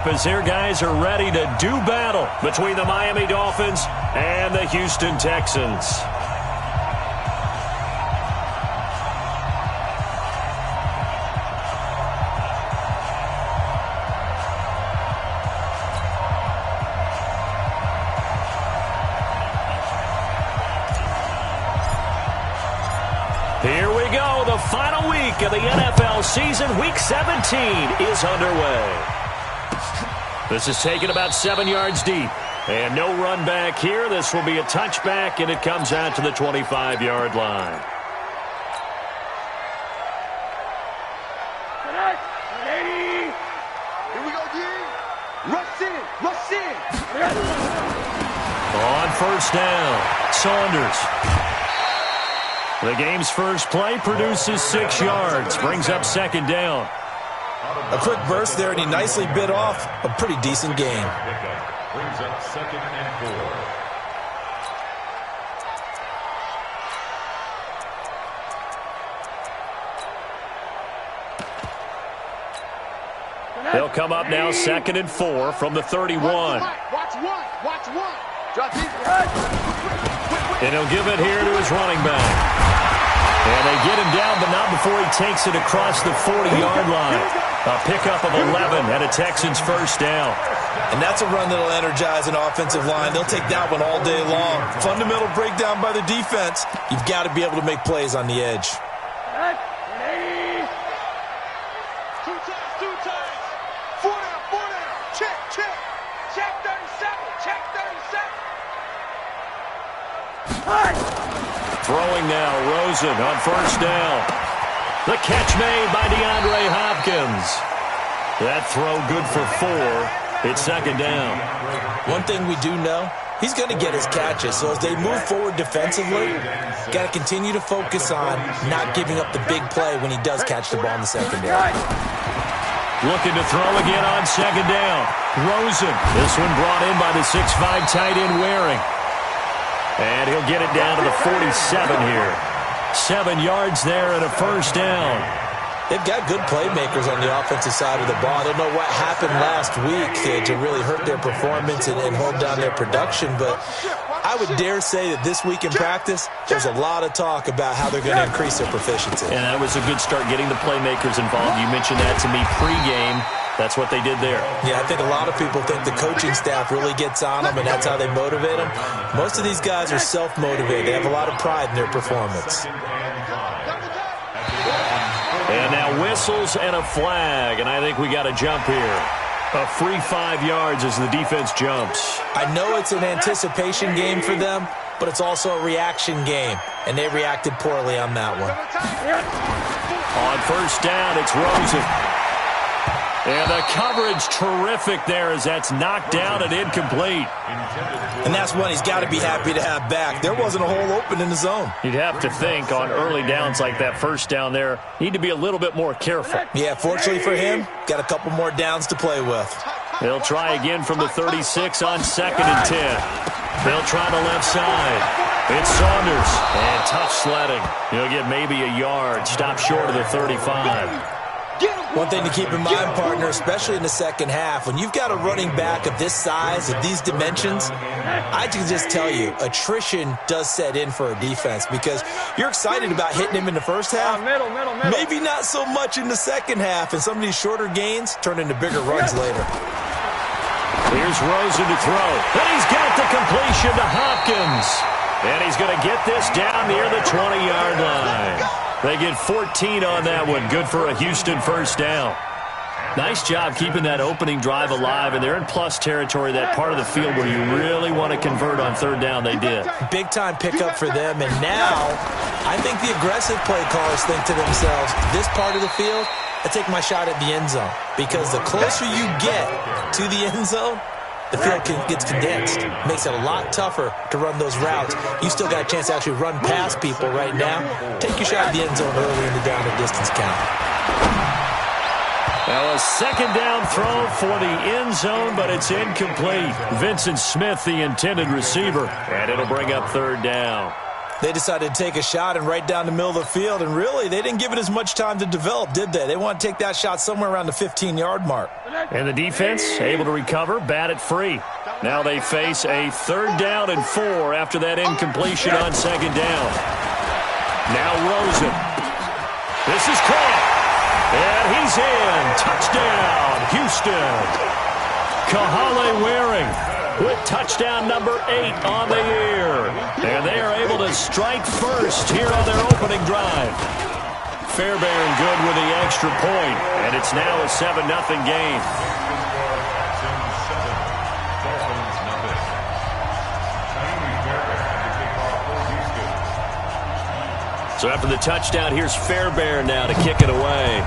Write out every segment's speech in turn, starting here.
As their guys are ready to do battle between the Miami Dolphins and the Houston Texans. Here we go. The final week of the NFL season. Week 17 is underway. This is taken about 7 yards deep. And no run back here. This will be a touchback, and it comes out to the 25-yard line. Here we go, D. Rush in. Rush in. On first down, Saunders. The game's first play produces 6 yards. Brings up second down. A quick burst there, and he nicely bit off a pretty decent gain. Brings up second and 4. They'll come up now second and 4 from the 31. Watch one. Watch one. Drop deep. And he'll give it here to his running back. And they get him down, but not before he takes it across the 40-yard line. A pickup of 11 and a Texans first down. And that's a run that'll energize an offensive line. They'll take that one all day long. Fundamental breakdown by the defense. You've got to be able to make plays on the edge. Two times. Four down. Check. Check 37. Throwing now, Rosen on first down. The catch made by DeAndre Hopkins. That throw good for 4. It's second down. One thing we do know, he's going to get his catches. So as they move forward defensively, got to continue to focus on not giving up the big play when he does catch the ball in the secondary. Looking to throw again on second down. Rosen. This one brought in by the 6'5" tight end Waring. And he'll get it down to the 47 here. 7 yards there and a first down. They've got good playmakers on the offensive side of the ball. I don't know what happened last week to really hurt their performance and hold down their production, but I would dare say that this week in practice, there's a lot of talk about how they're going to increase their proficiency. And that was a good start getting the playmakers involved. You mentioned that to me pregame. That's what they did there. Yeah, I think a lot of people think the coaching staff really gets on them, and that's how they motivate them. Most of these guys are self-motivated. They have a lot of pride in their performance. And now whistles and a flag, and I think we got a jump here. A free 5 yards as the defense jumps. I know it's an anticipation game for them, but it's also a reaction game, and they reacted poorly on that one. On first down, it's Rosen. And the coverage terrific there as that's knocked down and incomplete. And that's one he's got to be happy to have back. There wasn't a hole open in the zone. You'd have to think on early downs like that first down there, need to be a little bit more careful. Yeah, fortunately for him, got a couple more downs to play with. They'll try again from the 36 on second and 10. They'll try the left side. It's Saunders. And tough sledding. He'll get maybe a yard. Stop short of the 35. One thing to keep in mind, partner, especially in the second half, when you've got a running back of this size, of these dimensions, I can just tell you, attrition does set in for a defense because you're excited about hitting him in the first half. Middle. Maybe not so much in the second half, and some of these shorter gains turn into bigger runs later. Here's Rosen to throw. And he's got the completion to Hopkins. And he's going to get this down near the 20-yard line. They get 14 on that one. Good for a Houston first down. Nice job keeping that opening drive alive, and they're in plus territory, that part of the field where you really want to convert on third down. They did. Big-time pickup for them, and now I think the aggressive play callers think to themselves, this part of the field, I take my shot at the end zone, because the closer you get to the end zone, the field gets condensed. Makes it a lot tougher to run those routes. You still got a chance to actually run past people right now. Take your shot at the end zone early in the down and distance count. Now a second down throw for the end zone, but it's incomplete. Vincent Smith, the intended receiver, and it'll bring up third down. They decided to take a shot and right down the middle of the field, and really, they didn't give it as much time to develop, did they? They want to take that shot somewhere around the 15-yard mark. And the defense able to recover, bat it free. Now they face a 3rd down and 4 after that incompletion on 2nd down. Now Rosen. This is caught. And he's in. Touchdown, Houston. Kahale Waring with touchdown number 8 on the year. And they are able to strike first here on their opening drive. Fairbairn good with the extra point, and it's now a 7-0 game. So after the touchdown, here's Fairbairn now to kick it away.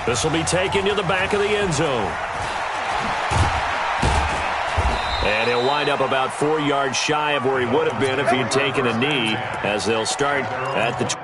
This will be taken to the back of the end zone. And he'll wind up about 4 yards shy of where he would have been if he had taken a knee, as they'll start at the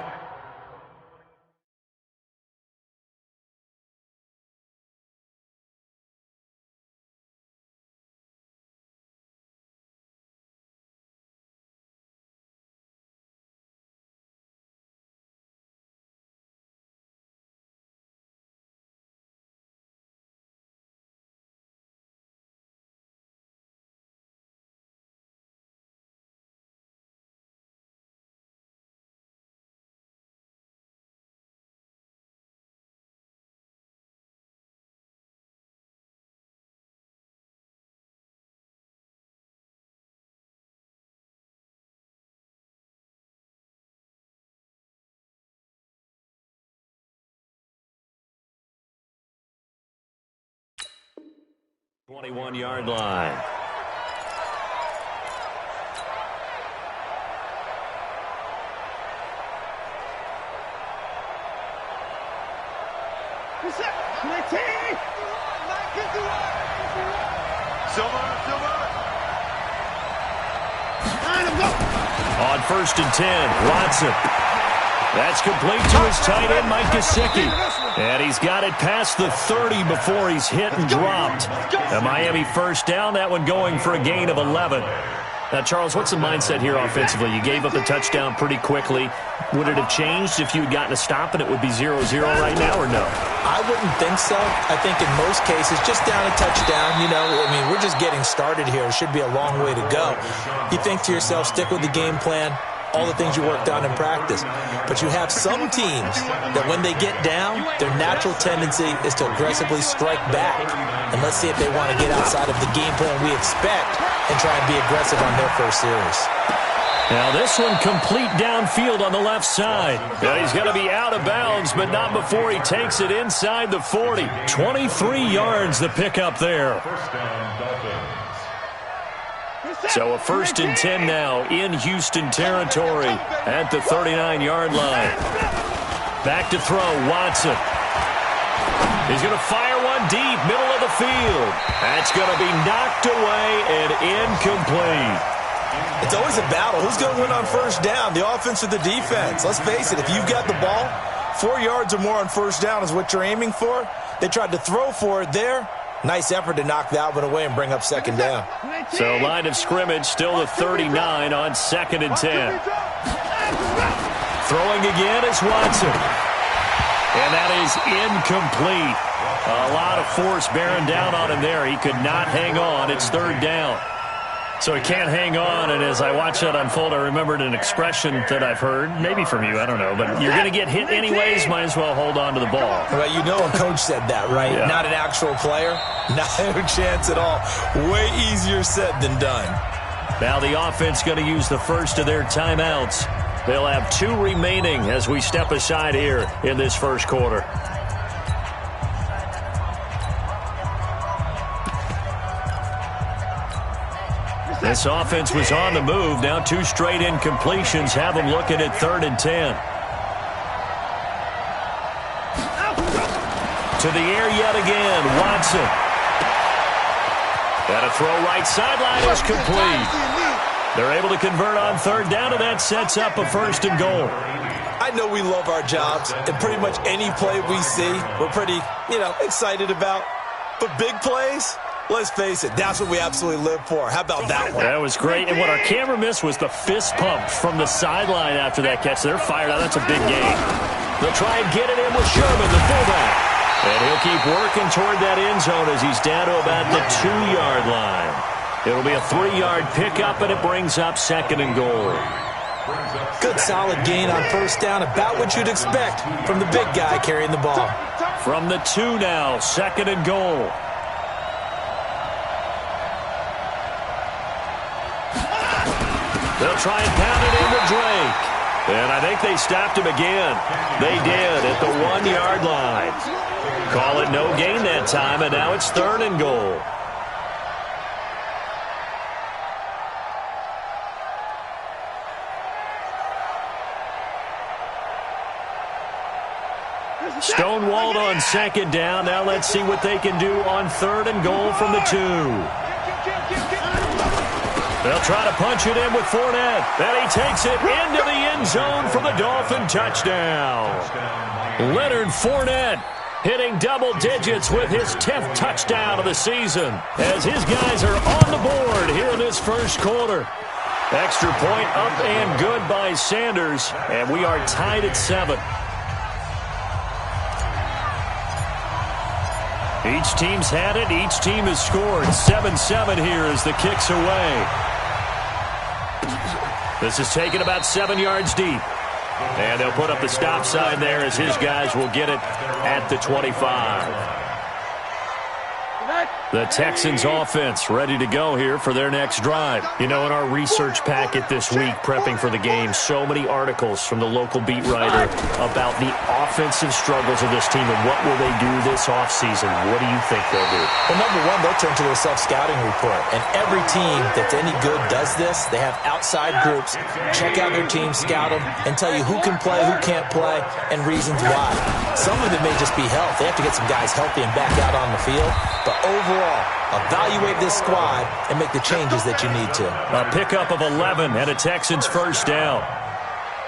21-yard line. On 1st and 10, Watson. That's complete to his tight end, Mike Gesicki. And he's got it past the 30 before he's hit and dropped. A Miami 1st down, that one going for a gain of 11. Now, Charles, what's the mindset here offensively? You gave up a touchdown pretty quickly. Would it have changed if you had gotten a stop and it would be 0-0 right now, or no? I wouldn't think so. I think in most cases, just down a touchdown, we're just getting started here. It should be a long way to go. You think to yourself, stick with the game plan, all the things you worked on in practice. But you have some teams that when they get down, their natural tendency is to aggressively strike back. And let's see if they want to get outside of the game plan we expect and try and be aggressive on their first series. Now this one complete downfield on the left side. Now he's going to be out of bounds, but not before he takes it inside the 40. 23 yards the pickup there. So a 1st and 10 now in Houston territory at the 39-yard line. Back to throw, Watson. He's going to fire one deep, middle of the field. That's going to be knocked away and incomplete. It's always a battle. Who's going to win on 1st down, the offense or the defense? Let's face it, if you've got the ball, 4 yards or more on 1st down is what you're aiming for. They tried to throw for it there. Nice effort to knock that one away and bring up 2nd down. So line of scrimmage still the 39 on 2nd and 10. Throwing again is Watson. And that is incomplete. A lot of force bearing down on him there. He could not hang on. It's 3rd down. So he can't hang on, and as I watch that unfold, I remembered an expression that I've heard, maybe from you, I don't know, but you're going to get hit anyways, might as well hold on to the ball. Well, a coach said that, right? Yeah. Not an actual player. No chance at all. Way easier said than done. Now the offense going to use the first of their timeouts. They'll have 2 remaining as we step aside here in this first quarter. This offense was on the move. Now 2 straight incompletions have them looking at 3rd and 10. To the air yet again, Watson. And a throw right sideline is complete. They're able to convert on 3rd down, and that sets up a 1st and goal. I know we love our jobs, and pretty much any play we see, we're pretty, excited about. But big plays, Let's face it, that's what we absolutely live for. How about that one? That was great. And what our camera missed was the fist pump from the sideline after that catch. They're fired out. That's a big gain. They'll try and get it in with Sherman, the fullback. And he'll keep working toward that end zone as he's down to about the 2-yard line. It'll be a 3-yard pickup, and it brings up 2nd and goal. Good solid gain on first down, about what you'd expect from the big guy carrying the ball. From the 2 now, 2nd and goal. They'll try and pound it into Drake. And I think they stopped him again. They did at the 1-yard line. Call it no gain that time, and now it's 3rd and goal. Stonewalled on 2nd down. Now let's see what they can do on 3rd and goal from the 2. They'll try to punch it in with Fournette. And he takes it into the end zone for the Dolphin touchdown. Leonard Fournette hitting double digits with his 10th touchdown of the season as his guys are on the board here in this first quarter. Extra point up and good by Sanders, and we are tied at 7. Each team's had it. Each team has scored. 7-7 here as the kick's away. This is taken about 7 yards deep. And they'll put up the stop sign there as his guys will get it at the 25. The Texans offense ready to go here for their next drive. You know, in our research packet this week, prepping for the game, so many articles from the local beat writer about the offensive struggles of this team and what will they do this offseason. What do you think they'll do? Well, number one, they'll turn to their self-scouting report. And every team that's any good does this. They have outside groups, check out their team, scout them, and tell you who can play, who can't play, and reasons why. Some of it may just be health. They have to get some guys healthy and back out on the field. But overall, evaluate this squad and make the changes that you need to. A pickup of 11 and a Texans first down.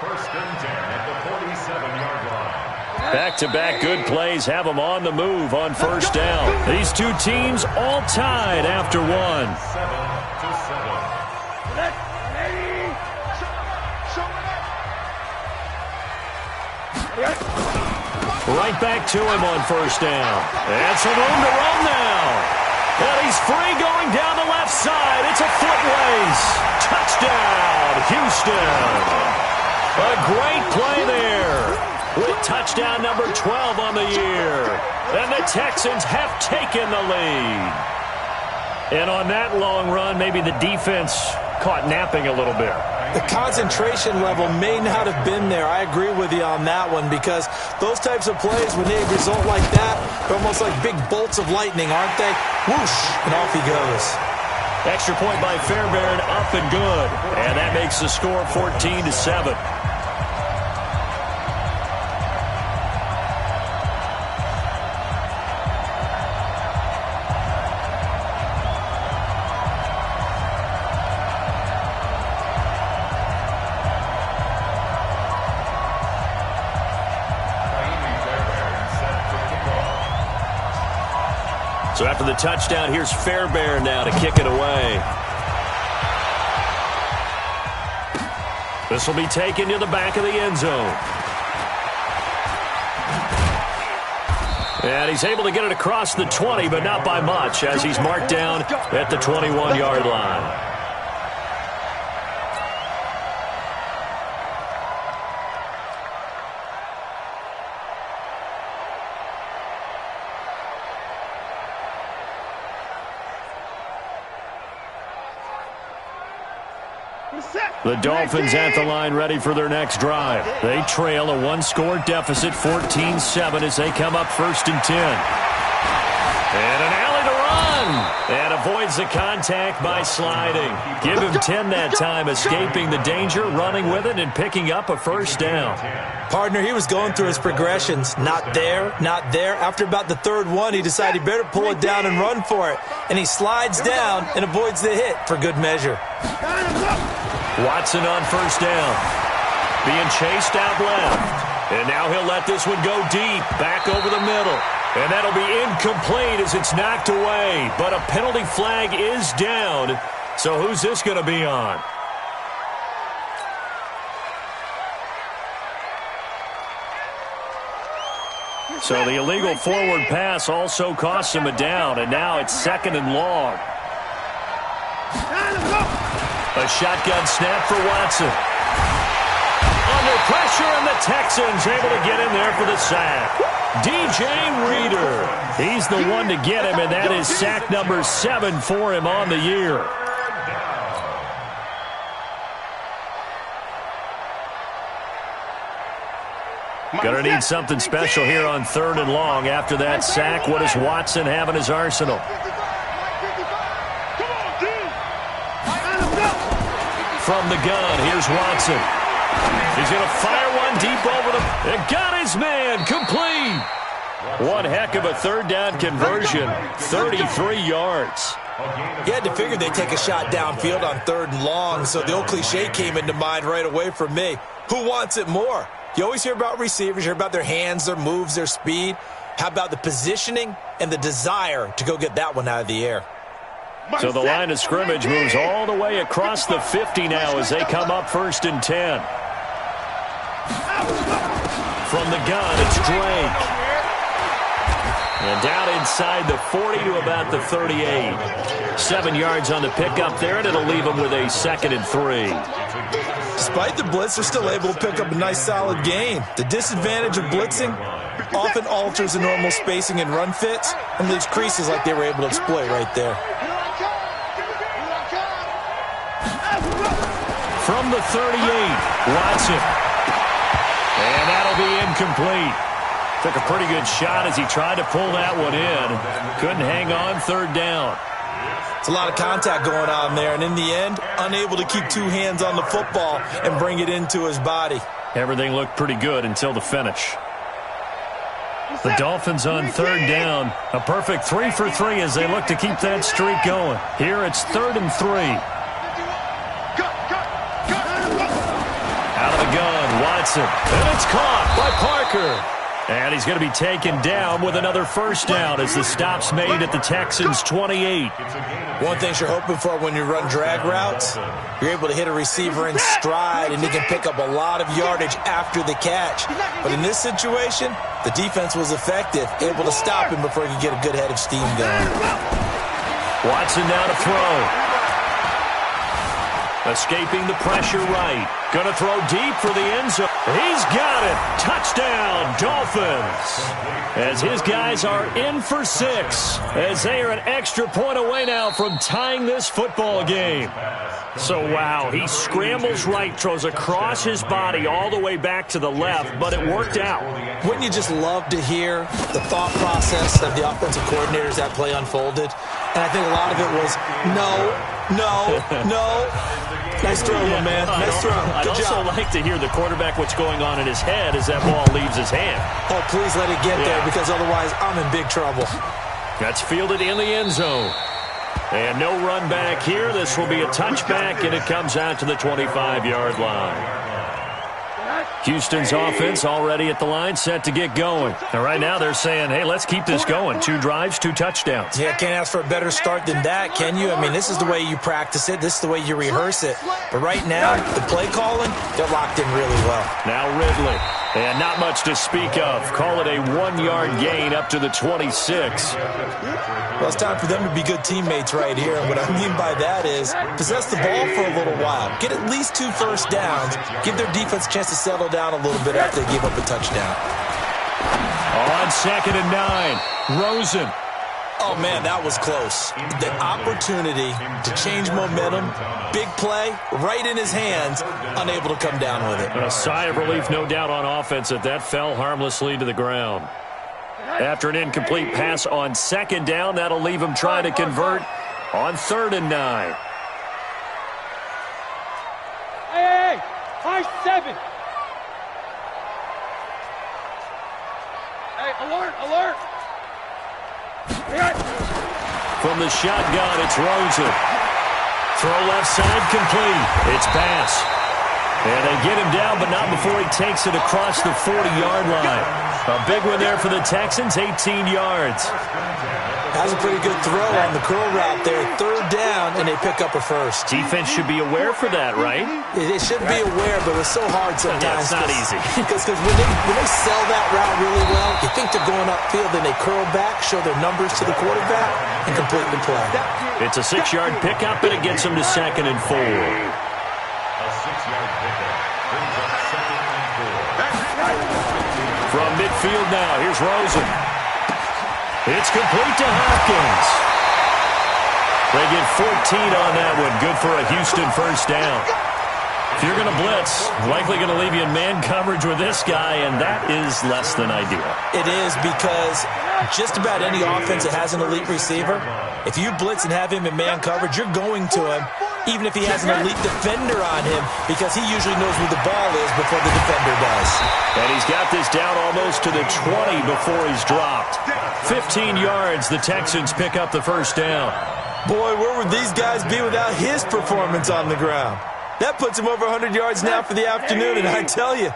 1st and 10 at the 47-yard line. Back-to-back good plays have them on the move on first down. These two teams all tied after one. 7-7. Right back to him on first down. And some room to run now. And he's free going down the left side. It's a foot race. Touchdown, Houston. A great play there with touchdown number 12 on the year. And the Texans have taken the lead. And on that long run, maybe the defense caught napping a little bit. The concentration level may not have been there. I agree with you on that one because those types of plays, when they result like that, they're almost like big bolts of lightning, aren't they? Whoosh, and off he goes. Extra point by Fairbairn, up and good. And that makes the score 14-7. So after the touchdown, here's Fairbairn now to kick it away. This will be taken to the back of the end zone. And he's able to get it across the 20, but not by much, as he's marked down at the 21-yard line. The Dolphins at the line ready for their next drive. They trail a one-score deficit, 14-7, as they come up 1st and 10. And an alley to run. And avoids the contact by sliding. Give him 10 that time, escaping the danger, running with it, and picking up a first down. Partner, he was going through his progressions. Not there, not there. After about the 3rd one, he decided he better pull it down and run for it. And he slides down and avoids the hit for good measure. Watson on first down. Being chased out left. And now he'll let this one go deep, back over the middle. And that'll be incomplete as it's knocked away. But a penalty flag is down. So who's this going to be on? So the illegal forward pass also costs him a down, and now it's 2nd and long. A shotgun snap for Watson. Under pressure, and the Texans able to get in there for the sack. DJ Reader, he's the one to get him, and that is sack number 7 for him on the year. Going to need something special here on 3rd and long. After that sack, what does Watson have in his arsenal? From the gun, here's Watson. He's going to fire one deep over the... And got his man, complete. One heck of a 3rd down conversion, 33 yards. You had to figure they'd take a shot downfield on 3rd and long, so the old cliche came into mind right away from me. Who wants it more? You always hear about receivers, you hear about their hands, their moves, their speed. How about the positioning and the desire to go get that one out of the air? So the line of scrimmage moves all the way across the 50 now as they come up 1st and 10. From the gun, it's Drake. And down inside the 40 to about the 38. 7 yards on the pickup there, and it'll leave them with a 2nd and 3. Despite the blitz, they're still able to pick up a nice solid gain. The disadvantage of blitzing often alters the normal spacing and run fits and leaves creases like they were able to exploit right there. From the 38, Watson. And that'll be incomplete. Took a pretty good shot as he tried to pull that one in. Couldn't hang on 3rd down. It's a lot of contact going on there, and in the end, unable to keep 2 hands on the football and bring it into his body. Everything looked pretty good until the finish. The Dolphins on 3rd down. A perfect 3 for 3 as they look to keep that streak going. Here it's 3rd and 3. Out of the gun, Watson. And it's caught by Parker. And he's going to be taken down with another 1st down as the stop's made at the Texans' 28. One thing you're hoping for when you run drag routes, you're able to hit a receiver in stride, and he can pick up a lot of yardage after the catch. But in this situation, the defense was effective, able to stop him before he could get a good head of steam going. Watson now to throw. Escaping the pressure right. Going to throw deep for the end zone. He's got it. Touchdown, Dolphins. As his guys are in for 6. As they are an extra point away now from tying this football game. So, wow, he scrambles right, throws across his body all the way back to the left, but it worked out. Wouldn't you just love to hear the thought process of the offensive coordinators that play unfolded? And I think a lot of it was, no. Nice throw, my man. Nice throw. Good job. I'd also like to hear the quarterback what's going on in his head as that ball leaves his hand. Oh, please let it get there, because otherwise I'm in big trouble. That's fielded in the end zone. And no run back here. This will be a touchback, and it comes out to the 25-yard line. Houston's offense already at the line, set to get going. And right now they're saying, hey, let's keep this going. 2 drives, 2 touchdowns. Yeah, can't ask for a better start than that, can you? I mean, this is the way you practice it. This is the way you rehearse it. But right now, the play calling, they're locked in really well. Now Ridley. And not much to speak of. Call it a 1-yard gain up to the 26. Well, it's time for them to be good teammates right here. And what I mean by that is possess the ball for a little while. Get at least 2 first downs. Give their defense a chance to settle down a little bit after they give up a touchdown. On 2nd and 9, Rosen. Oh, man, that was close. The opportunity to change momentum, big play, right in his hands, unable to come down with it. A sigh of relief, no doubt, on offense that fell harmlessly to the ground. After an incomplete pass on 2nd down, that'll leave him trying to convert on 3rd and 9. Hey, high 7. Hey, alert. From the shotgun, it's Rosen. Throw left side complete. It's Bass. And they get him down, but not before he takes it across the 40-yard line. A big one there for the Texans, 18 yards. That was a pretty good throw on the curl route there. Third down, and they pick up a first. Defense should be aware for that, right? They should be aware, but it's so hard sometimes. Yeah, it's not easy. Because when they sell that route really well, you think they're going upfield, then they curl back, show their numbers to the quarterback, and complete the play. It's a 6-yard pickup, and it gets them to 2nd and 4. A 6-yard pickup brings up 2nd and 4. From midfield now, here's Rosen. It's complete to Hopkins. They get 14 on that one. Good for a Houston first down. If you're going to blitz, likely going to leave you in man coverage with this guy, and that is less than ideal. It is, because just about any offense that has an elite receiver, if you blitz and have him in man coverage, you're going to him, even if he has an elite defender on him, because he usually knows where the ball is before the defender does. And he's got this down almost to the 20 before he's dropped. 15 yards, the Texans pick up the first down. Boy, where would these guys be without his performance on the ground? That puts him over 100 yards now for the afternoon, and I tell you,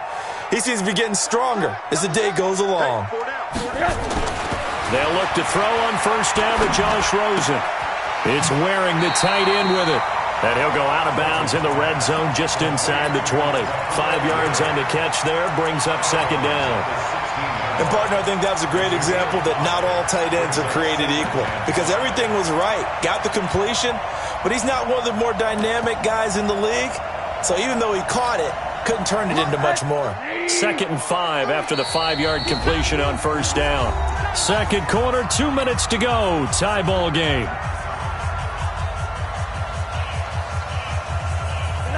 he seems to be getting stronger as the day goes along. They'll look to throw on first down to Josh Rosen. It's wearing the tight end with it. And he'll go out of bounds in the red zone just inside the 20. 5 yards on the catch there, brings up 2nd down. And, partner, I think that's a great example that not all tight ends are created equal, because everything was right. Got the completion, but he's not one of the more dynamic guys in the league. So even though he caught it, couldn't turn it into much more. 2nd and 5 after the 5-yard completion on first down. Second quarter, 2 minutes to go. Tie ball game.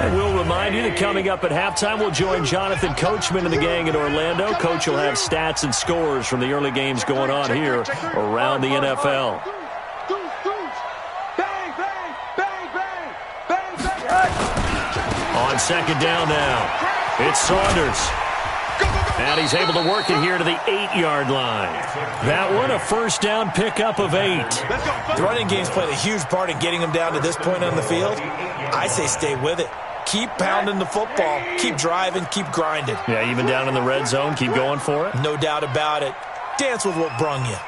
And we'll remind you that coming up at halftime, we'll join Jonathan Coachman and the gang in Orlando. Coach will have stats and scores from the early games going on here around the NFL. On second down now, it's Saunders. And he's able to work it here to the 8-yard line. That one, a first down pickup of 8. The running game's played a huge part in getting him down to this point on the field. I say stay with it. Keep pounding the football. Keep driving. Keep grinding. Yeah, even down in the red zone, keep going for it. No doubt about it. Dance with what brung you.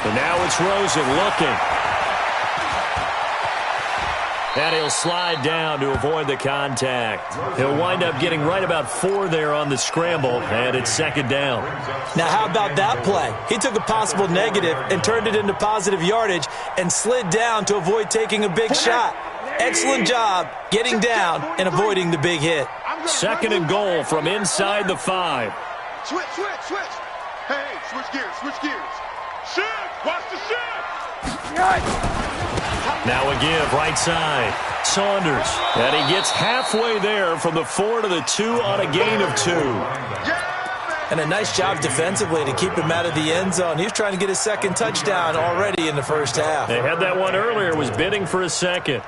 And now it's Rosen looking. And he'll slide down to avoid the contact. He'll wind up getting right about 4 there on the scramble, and it's 2nd down. Now, how about that play? He took a possible negative and turned it into positive yardage and slid down to avoid taking a big shot. Excellent job getting down and avoiding the big hit. 2nd and goal from inside the 5. Switch. Hey, switch gears. Shift, watch the shift. Now a give, right side. Saunders. And he gets halfway there from the 4 to the 2 on a gain of 2. And a nice job defensively to keep him out of the end zone. He was trying to get his 2nd touchdown already in the first half. They had that one earlier, was bidding for a 2nd.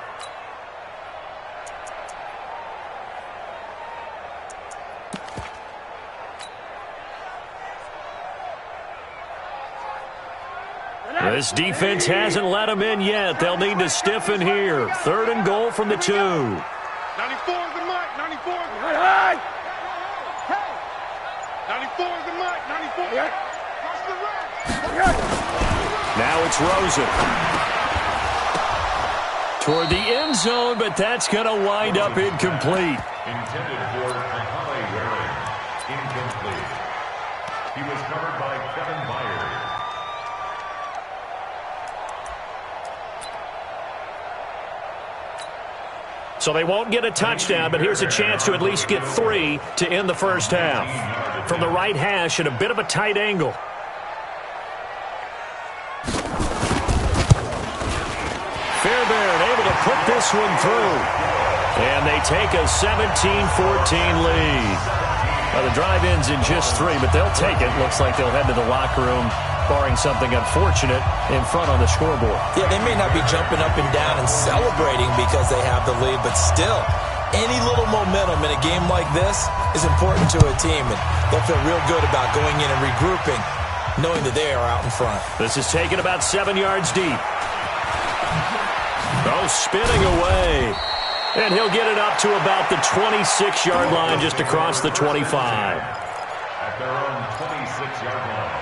This defense hasn't let them in yet. They'll need to stiffen here. 3rd and goal from the 2. 94 is the mic. 94 is the mic. 94 is the mic. 94. Watch the right. Now it's Rosen. Toward the end zone, but that's going to wind up incomplete. Intended for Ahale Waring. Incomplete. He was covered by Kevin Byers. So they won't get a touchdown, but here's a chance to at least get 3 to end the first half. From the right hash at a bit of a tight angle. Fairbairn able to put this one through. And they take a 17-14 lead. Well, the drive ends in just 3, but they'll take it. Looks like they'll head to the locker room, barring something unfortunate, in front on the scoreboard. Yeah, they may not be jumping up and down and celebrating because they have the lead, but still, any little momentum in a game like this is important to a team, and they'll feel real good about going in and regrouping, knowing that they are out in front. This is taken about 7 yards deep. Oh, spinning away. And he'll get it up to about the 26-yard line, just across the 25. At their own 26-yard line.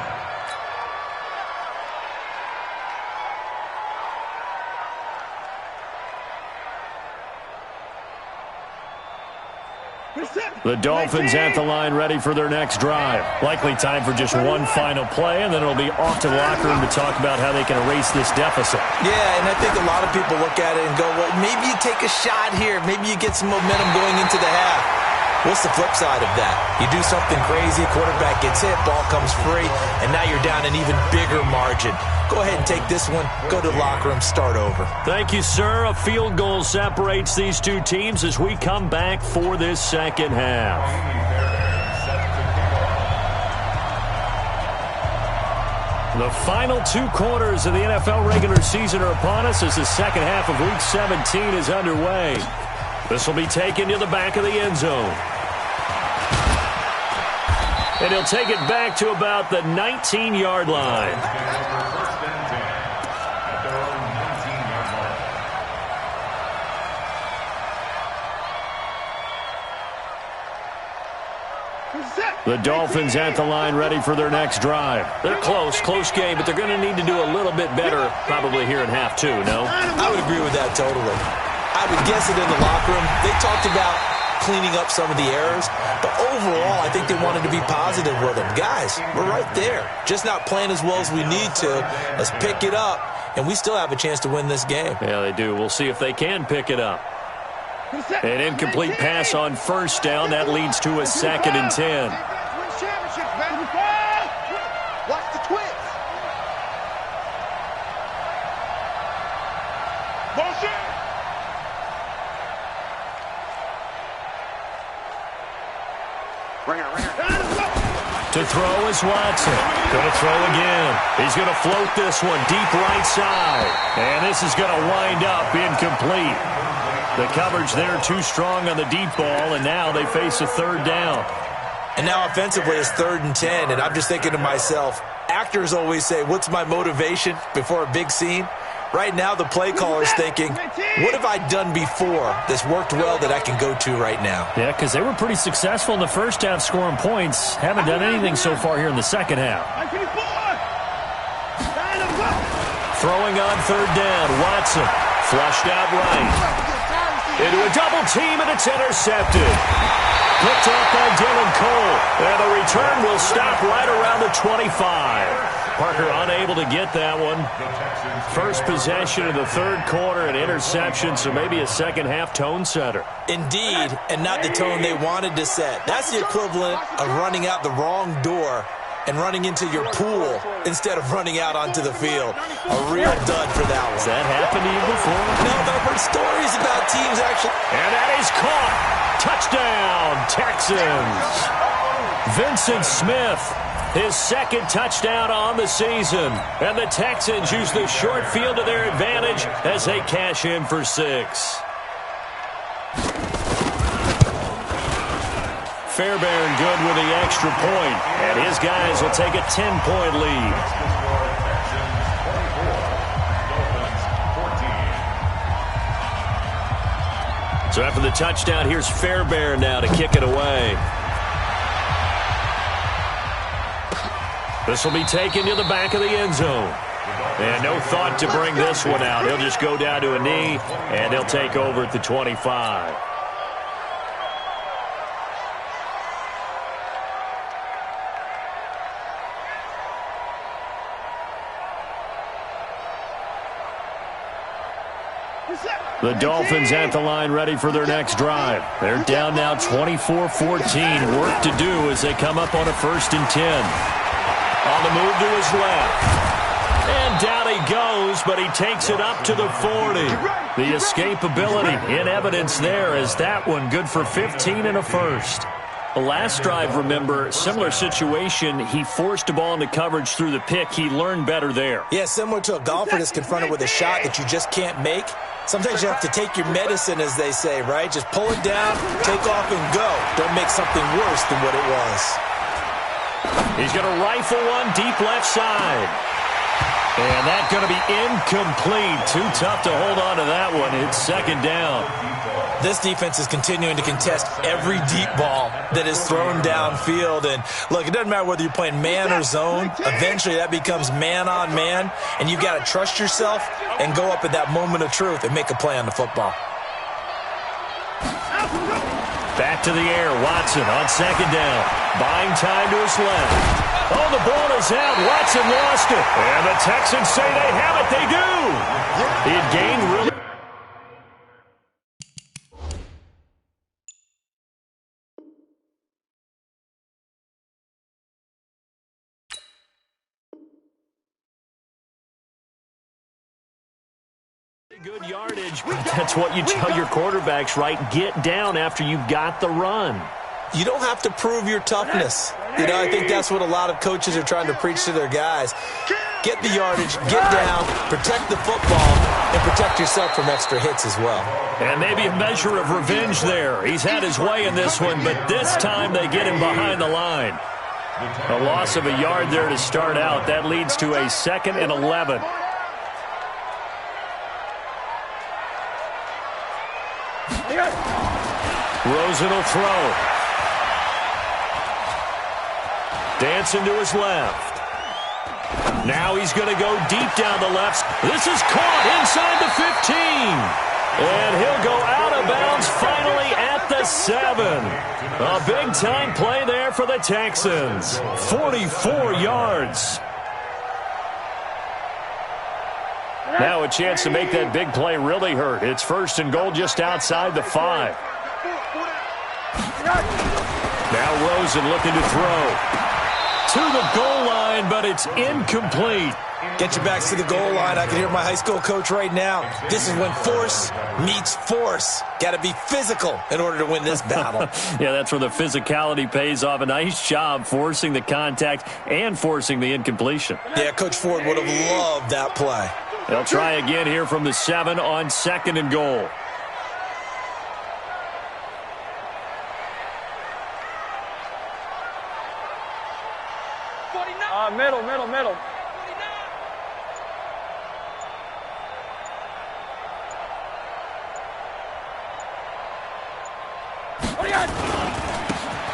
The Dolphins at the line, ready for their next drive. Likely time for just one final play, and then it'll be off to the locker room to talk about how they can erase this deficit. Yeah, and I think a lot of people look at it and go, well, maybe you take a shot here. Maybe you get some momentum going into the half. What's the flip side of that? You do something crazy, quarterback gets hit, ball comes free, and now you're down an even bigger margin. Go ahead and take this one, go to the locker room, start over. Thank you, sir. A field goal separates these two teams as we come back for this second half. The final 2 quarters of the NFL regular season are upon us as the second half of Week 17 is underway. This will be taken to the back of the end zone. And he'll take it back to about the 19-yard line. The Dolphins at the line, ready for their next drive. They're close game, but they're going to need to do a little bit better probably here in half 2, no? I would agree with that totally. I would guess it in the locker room. They talked about cleaning up some of the errors, but overall, I think they wanted to be positive with them. Guys, we're right there. Just not playing as well as we need to. Let's pick it up, and we still have a chance to win this game. Yeah, they do. We'll see if they can pick it up. An incomplete pass on first down. That leads to a 2nd and 10. Watch the twist. Motion. To throw is Watson. Going to throw again. He's going to float this one deep right side. And this is going to wind up incomplete. The coverage there too strong on the deep ball, and now they face a 3rd down. And now offensively it's 3rd and 10, and I'm just thinking to myself, actors always say, what's my motivation before a big scene? Right now the play caller's thinking, what have I done before that's worked well that I can go to right now? Yeah, because they were pretty successful in the first half scoring points. Haven't done anything so far here in the second half. Throwing on 3rd down, Watson. Flushed out right. Into a double team, and it's intercepted. Picked up by Dylan Cole. And the return will stop right around the 25. Parker unable to get that one. First possession of the 3rd quarter, an interception, so maybe a second half tone setter. Indeed, and not the tone they wanted to set. That's the equivalent of running out the wrong door and running into your pool instead of running out onto the field. A real dud for that one. Has that happened to you before? No, but I've heard stories about teams actually. And that is caught. Touchdown, Texans. Vincent Smith, his 2nd touchdown on the season. And the Texans use the short field to their advantage as they cash in for 6. Fairbairn good with the extra point, and his guys will take a 10-point lead. So after the touchdown, here's Fairbairn now to kick it away. This will be taken to the back of the end zone. And no thought to bring this one out. He'll just go down to a knee, and he'll take over at the 25. The Dolphins at the line, ready for their next drive. They're down now 24-14. Work to do as they come up on a 1st and 10. On the move to his left. And down he goes, but he takes it up to the 40. The escapability in evidence there as that one good for 15 and a 1st. The last drive, remember, similar situation. He forced a ball into coverage through the pick. He learned better there. Yeah, similar to a golfer that's confronted with a shot that you just can't make. Sometimes you have to take your medicine, as they say, right? Just pull it down, take off, and go. Don't make something worse than what it was. He's going to rifle one deep left side. And that's going to be incomplete. Too tough to hold on to that one. It's second down. This defense is continuing to contest every deep ball that is thrown downfield. And, look, it doesn't matter whether you're playing man or zone. Eventually that becomes man on man. And you've got to trust yourself and go up at that moment of truth and make a play on the football. Back to the air. Watson on second down. Buying time to his left. Oh, the ball is out. Watson lost it. And the Texans say they have it. They do. He had gained really. Good yardage. That's what you tell your quarterbacks, right? Get down after you've got the run. You don't have to prove your toughness. I think that's what a lot of coaches are trying to preach to their guys. Get the yardage, get down, protect the football, and protect yourself from extra hits as well. And maybe a measure of revenge there. He's had his way in this one, but this time they get him behind the line. A loss of a yard there to start out. That leads to a 2nd and 11. Rosen will throw. Dancing to his left. Now he's going to go deep down the left. This is caught inside the 15. And he'll go out of bounds finally at the 7. A big-time play there for the Texans. 44 yards. Now a chance to make that big play really hurt. It's 1st and goal just outside the 5. Now Rosen looking to throw. To the goal line, but it's incomplete. Get your backs to the goal line. I can hear my high school coach right now. This is when force meets force. Got to be physical in order to win this battle. Yeah, that's where the physicality pays off. A nice job forcing the contact and forcing the incompletion. Yeah, Coach Ford would have loved that play. They'll try again here from the 7 on 2nd and goal. Middle.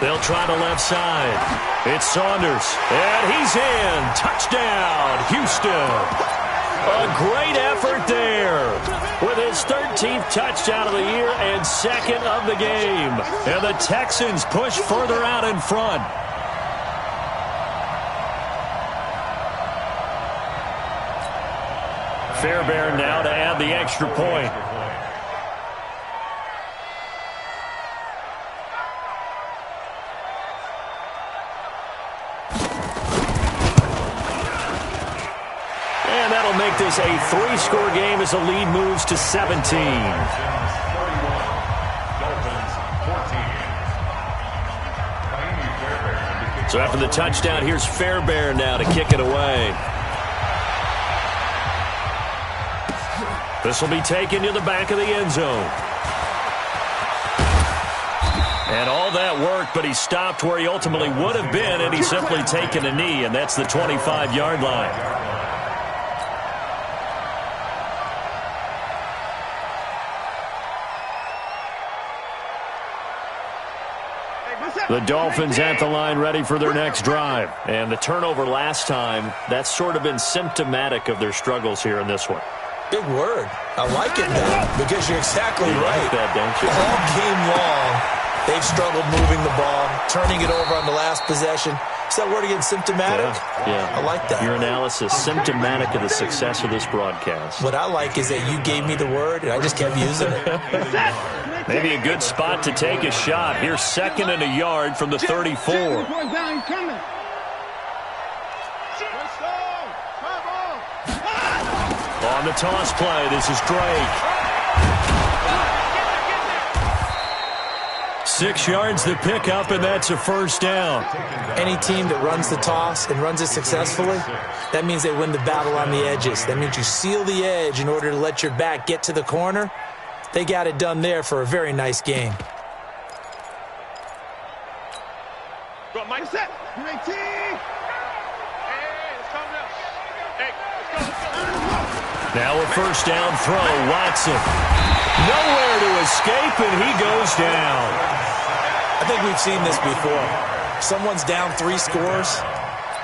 They'll try the left side. It's Saunders, and he's in. Touchdown, Houston. A great effort there with his 13th touchdown of the year and 2nd of the game. And the Texans push further out in front. Fairbairn now to add the extra point. And that'll make this a 3-score game as the lead moves to 17. So after the touchdown, here's Fairbairn now to kick it away. This will be taken to the back of the end zone. And all that worked, but he stopped where he ultimately would have been, and he's simply taken a knee, and that's the 25-yard line. The Dolphins at the line ready for their next drive. And the turnover last time, that's sort of been symptomatic of their struggles here in this one. Big word. I like it now because you're exactly right. Like that, don't you? All game long, they've struggled moving the ball, turning it over on the last possession. Is that word again, symptomatic? Yeah. I like that. Your analysis, symptomatic of the success of this broadcast. What I like is that you gave me the word, and I just kept using it. Maybe a good spot to take a shot. Here's 2nd and a yard from the 34. On the toss play, this is Drake. 6 yards to pick up, and that's a 1st down. Any team that runs the toss and runs it successfully, that means they win the battle on the edges. That means you seal the edge in order to let your back get to the corner. They got it done there for a very nice game. Go on, Mike. Set. You 18. Hey, let's calm down. Hey, let's go. Now a first down throw. Watson. Nowhere to escape, and he goes down. I think we've seen this before. Someone's down 3 scores.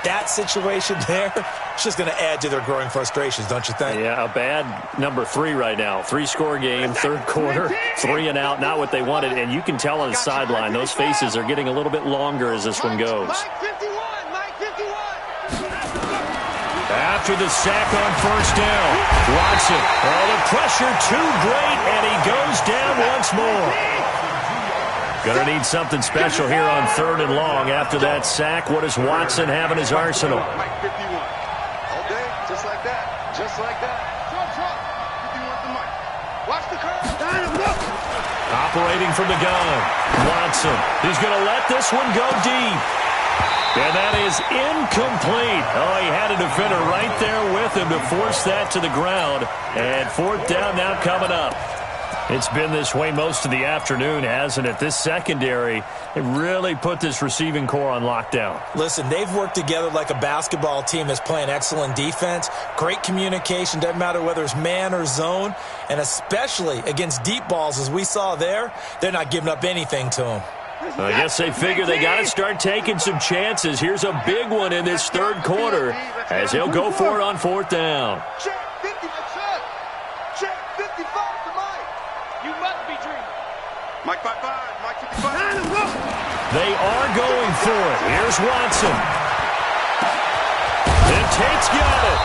That situation there, it's just going to add to their growing frustrations, don't you think? Yeah, a bad number 3 right now. 3-score game, third quarter, 3 and out, not what they wanted. And you can tell on the sideline, those faces are getting a little bit longer as this one goes. After the sack on first down, Watson. Oh, the pressure too great, and he goes down once more. Gonna need something special here on 3rd and long. After that sack, what does Watson have in his arsenal? Mike 51. All day, just like that. Just like that. Trump. 51 to Mike. Watch the curve. Operating from the gun. Watson. He's gonna let this one go deep. And that is incomplete. Oh, he had a defender right there with him to force that to the ground. And 4th down now coming up. It's been this way most of the afternoon, hasn't it? This secondary, it really put this receiving core on lockdown. Listen, they've worked together like a basketball team that's playing excellent defense. Great communication, doesn't matter whether it's man or zone. And especially against deep balls, as we saw there, they're not giving up anything to them. I guess they figure they got to start taking some chances. Here's a big one in this 3rd quarter as he'll go for it on 4th down. Check 55 to Mike. You must be dreaming. Mike 55, Mike 55. They are going for it. Here's Watson. And Tate's got it.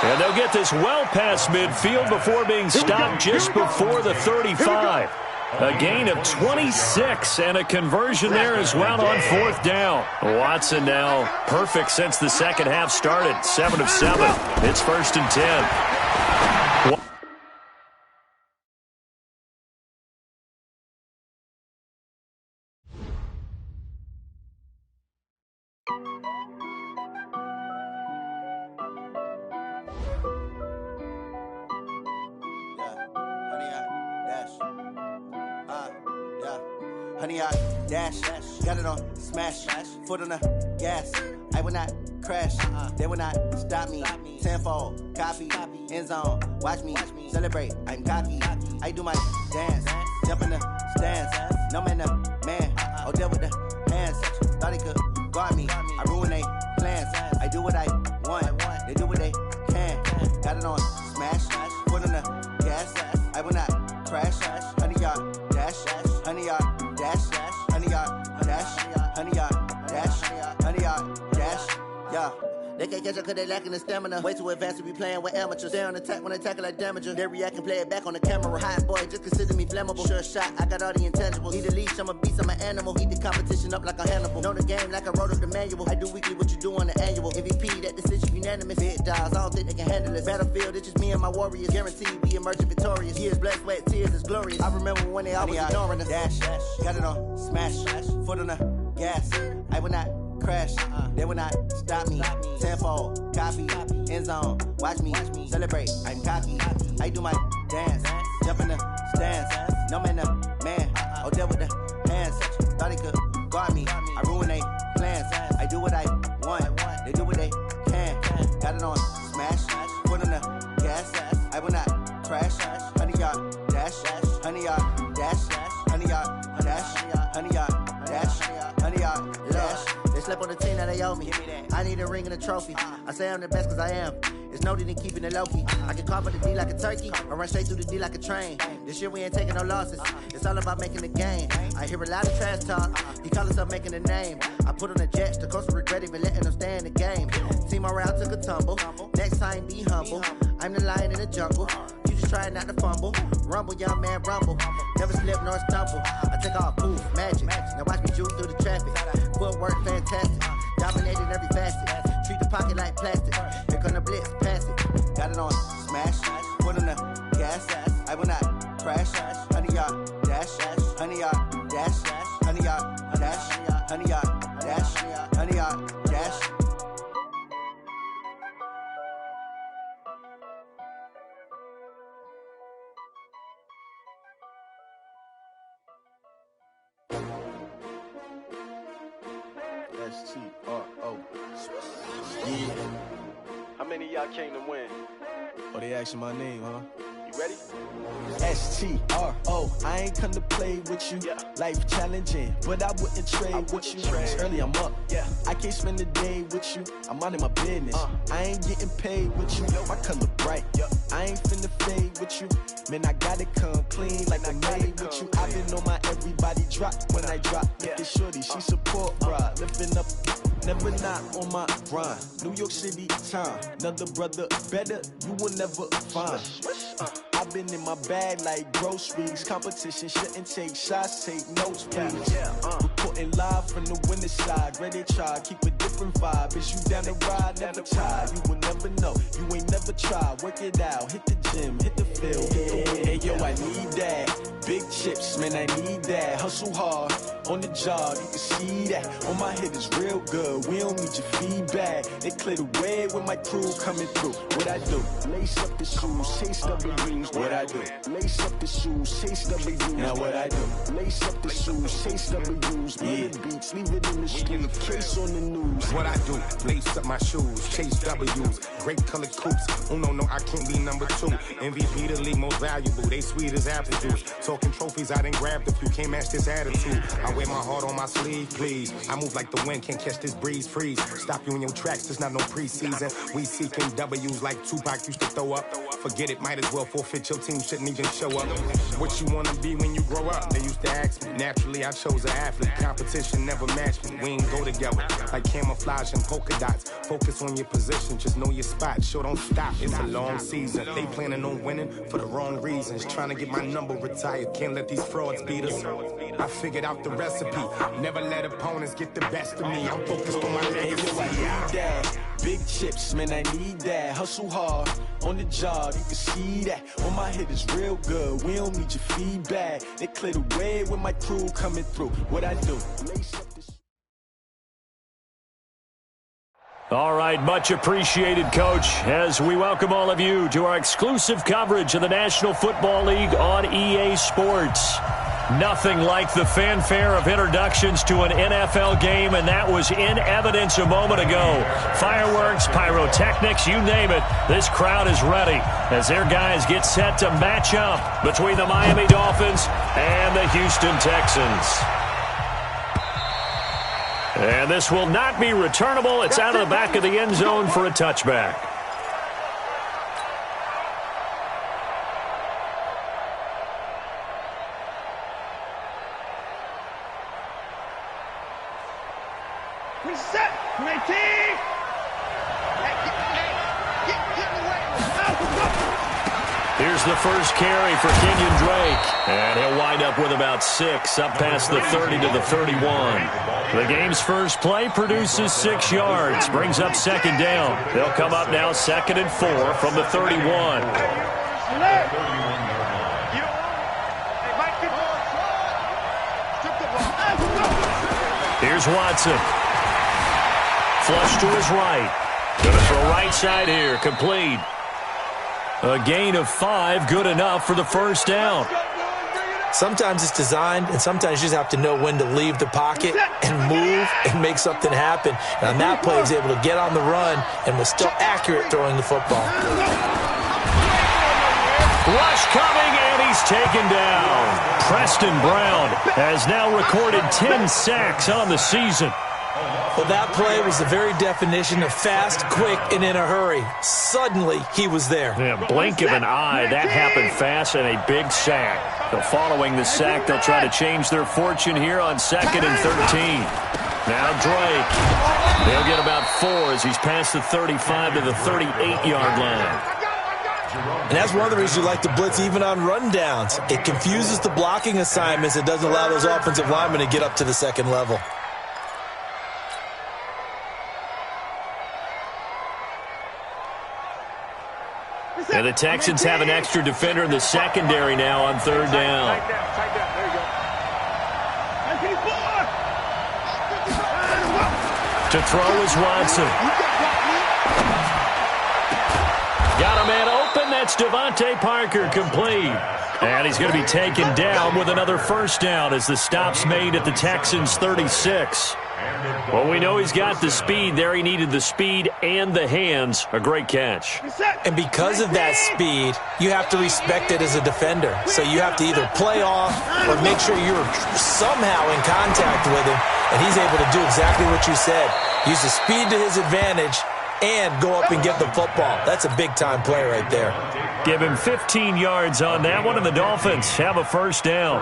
And they'll get this well past midfield before being stopped just before the 35. A gain of 26 and a conversion there as well on 4th down. Watson now perfect since the second half started. 7 of 7. It's 1st and 10. Honey, I dash, got it on smash, foot on the gas. I will not crash, they will not stop me. Tenfold, copy, end zone, watch me celebrate. I'm cocky, I do my dance, jump in the stands. No man, oh, deal with the hands. Thought he could guard me, I ruin they plans. I do what I want, they do what they can. Got it on smash, foot on the gas. I will not crash, honey, y'all dash, honey, y'all dash, honey, y'all dash, honey, y'all dash, honey, y'all dash, yeah. They can't catch up cause they lacking the stamina. Way too advanced to be playing with amateurs. Stay on attack when they tackle like damager. They react and play it back on the camera. Hot boy, just consider me flammable. Sure shot, I got all the intangibles. Need a leash, I'm a beast, I'm an animal. Heat the competition up like a Hannibal. Know the game like I wrote up the manual. I do weekly what you do on the annual. MVP, that decision unanimous. Big dials, I don't think they can handle it. Battlefield, it's just me and my warriors. Guaranteed we emerging victorious. Years, blood, sweat, tears, it's glorious. I remember when they always ignoring us. Dash, got it on smash, foot on the gas. I will not crash, they will not stop me. Tenfold, copy, end zone, watch me celebrate. I'm cocky, I do my dance, jump in the stands. No man, oh, deal with the hands. Thought he could guard me, I ruin they plans. I do what I want, they do what they can. Got it on smash, foot on the gas. I will not crash, honey, y'all dash, honey, y'all dash, honey, y'all dash, honey, y'all dash, honey, y'all dash. They slept on the team that they owe me. I need a ring and a trophy. I say I'm the best cause I am. It's noted in keeping it low-key. I can carve up the D like a turkey or run straight through the D like a train. This year we ain't taking no losses. It's all about making the game. I hear a lot of trash talk. He call himself making a name. I put on the jets. The coach will regret even letting them stay in the game. Team around took a tumble. Next time be humble. I'm the lion in the jungle. You just try not to fumble. Rumble, young man, rumble. Never slip nor stumble. I take off, poof, magic. Now watch me juke through the traffic. Footwork fantastic. Dominated every facet. Treat the pocket like plastic. Here come the blitz, pass it. Got it on smash. Foot on the gas. I will not crash. Honey, y'all dash. Honey, y'all dash. Honey, y'all dash. Honey, y'all dash. Honey, y'all dash. STRO. Yeah. How many of y'all came to win? Oh, they asking my name, huh? You ready? S-T-R-O, I ain't come to play with you. Life challenging, but I wouldn't trade with you. It's early, I'm up. I can't spend the day with you. I'm minding my business. I ain't getting paid with you. My color bright. I ain't finna fade with you. Man, I gotta come clean like I'm made with you. I've been on my everybody drop when I drop. Look at shorty, she support, bruh. Living up, never not on my grind. New York City time, another brother better, you will never find. I've been in my bag like groceries. Competition shouldn't take shots, take notes, please. Reporting live from the winning side. Ready to try, keep a different vibe. Is you down the ride, never tired. You will never know, you ain't never tried. Work it out, hit the gym, hit the field, hit the wind. Hey yo, I need that. Big chips, man, I need that. Hustle hard, on the job, you can see that. On my head is real good, we don't need your feedback. They clear the way when my crew coming through. What I do? Lace up the shoes, chase W's. What I do? Lace up the shoes, chase W's. Now what I do? Lace up the shoes, chase W's. Yeah, beats, leave it in the street, case on the news. What I do? Lace up my shoes, chase W's. Great colored coops. Oh no, I can't be number 2. MVP the league most valuable. They sweet as apple juice. Talking trophies, I done grabbed a few. Can't match this attitude. I wear my heart on my sleeve, please. I move like the wind, can't catch this breeze, freeze. Stop you in your tracks, there's not no preseason. We seeking W's like Tupac used to throw up. Forget it, might as well forfeit. Your team shouldn't even show up. What you wanna be when you grow up? They used to ask me. Naturally, I chose an athlete. Competition never matched me. We ain't go together like camouflage and polka dots. Focus on your position, just know your spot. Sure, don't stop. It's a long season. They planning on winning for the wrong reasons. Trying to get my number retired. Can't let these frauds beat us. I figured out the recipe. Never let opponents get the best of me. I'm focused on my legacy. I need that. Big chips, man, I need that. Hustle hard, on the job, you can see that. On my head is real good, we don't need your feedback. They clear the way when my crew coming through. What I do? Lace up this. All right, much appreciated, Coach, as we welcome all of you to our exclusive coverage of the National Football League on EA Sports. Nothing like the fanfare of introductions to an NFL game, and that was in evidence a moment ago. Fireworks, pyrotechnics, you name it, this crowd is ready as their guys get set to match up between the Miami Dolphins and the Houston Texans. And this will not be returnable. It's out of the back of the end zone for a touchback. Reset, my team. Here's the first carry for Kenyon Drake. And he'll wind up with about 6, up past the 30 to the 31. The game's first play produces 6 yards, brings up second down. They'll come up now 2nd and 4 from the 31. Here's Watson. Flush to his right. Going to throw right side here, complete. A gain of 5, good enough for the first down. Sometimes it's designed, and sometimes you just have to know when to leave the pocket and move and make something happen. And on that play, he was able to get on the run and was still accurate throwing the football. Rush coming, and he's taken down. Preston Brown has now recorded 10 sacks on the season. Well, that play was the very definition of fast, quick, and in a hurry. Suddenly, he was there. Yeah, blink of an eye, that happened fast, and a big sack. So following the sack, they'll try to change their fortune here on 2nd and 13. Now Drake. They'll get about 4 as he's past the 35 to the 38-yard line. And that's one of the reasons you like to blitz even on rundowns. It confuses the blocking assignments. It doesn't allow those offensive linemen to get up to the second level. And the Texans have an extra defender in the secondary now on 3rd down. To throw is Watson. Got a man open. That's Devontae Parker, complete. And he's going to be taken down with another first down as the stop's made at the Texans' 36. Well, we know he's got the speed there. He needed the speed and the hands. A great catch. And because of that speed, you have to respect it as a defender. So you have to either play off or make sure you're somehow in contact with him, and he's able to do exactly what you said. Use the speed to his advantage and go up and get the football. That's a big-time play right there. Give him 15 yards on that one, and the Dolphins have a first down.